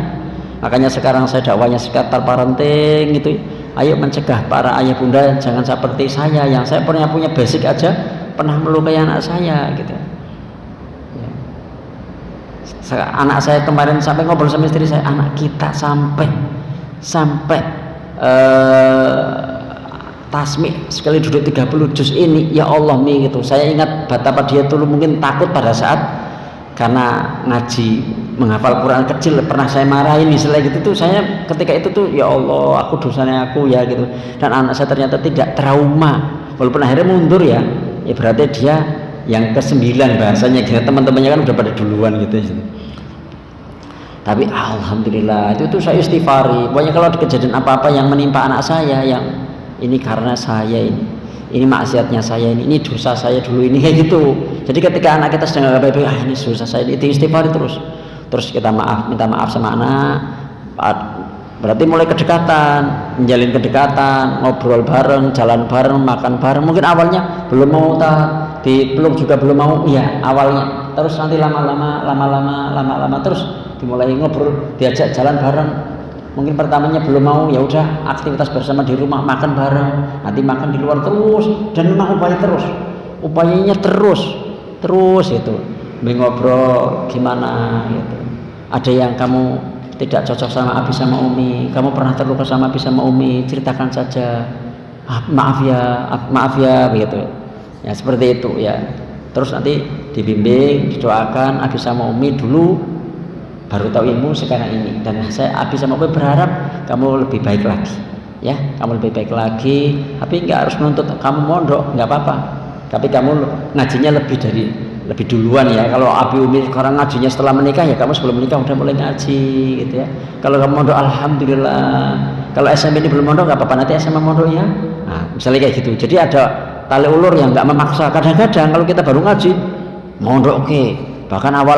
Makanya sekarang saya dakwahnya sekitar parenting gitu. Ayo mencegah para ayah bunda jangan seperti saya, yang saya punya basic aja pernah melukai anak saya gitu. Anak saya kemarin sampai ngobrol sama istri saya, anak kita sampai tasmi sekali duduk 30 juz ini, ya Allah Mi gitu. Saya ingat betapa dia dulu mungkin takut pada saat karena ngaji menghafal Quran kecil pernah saya marahin istilah gitu tuh, saya ketika itu tuh ya Allah aku dosanya aku ya gitu, dan anak saya ternyata tidak trauma walaupun akhirnya mundur ya berarti dia yang ke-9 bahasanya gitu, teman-temannya kan udah pada duluan gitu. Tapi alhamdulillah itu tuh saya istighfari, pokoknya kalau ada kejadian apa-apa yang menimpa anak saya yang ini karena saya ini maksiatnya saya, ini dosa saya dulu ini, kayak gitu. Jadi ketika anak kita sedang baik-baik, ini dosa saya, itu istighfar terus kita minta maaf sama anak, berarti mulai kedekatan, menjalin kedekatan, ngobrol bareng, jalan bareng, makan bareng. Mungkin awalnya belum mau dipeluk juga belum mau, iya awalnya, terus nanti lama-lama terus dimulai ngobrol, diajak jalan bareng. Mungkin pertamanya belum mau, ya udah aktivitas bersama di rumah, makan bareng, nanti makan di luar terus, dan memang upayanya terus itu ngobrol gimana gitu. Ada yang kamu tidak cocok sama Abi sama Umi, kamu pernah terluka sama Abi sama Umi, ceritakan saja, maaf ya begitu ya, seperti itu ya. Terus nanti dibimbing, didoakan. Abi sama Umi dulu baru tahu ilmu sekarang ini, dan saya Abi sama Umi berharap kamu lebih baik lagi ya, kamu lebih baik lagi, tapi nggak harus menuntut kamu mondok, nggak apa-apa, tapi kamu ngajinya lebih duluan ya. Kalau Abi Umi sekarang ngajinya setelah menikah, ya kamu sebelum menikah udah mulai ngaji gitu ya. Kalau kamu mondok alhamdulillah, kalau SMP ini belum mondok nggak apa-apa, nanti SMA mondok ya. Nah misalnya kayak gitu, jadi ada tali ulur yang nggak memaksa. Kadang-kadang kalau kita baru ngaji mondok oke, bahkan awal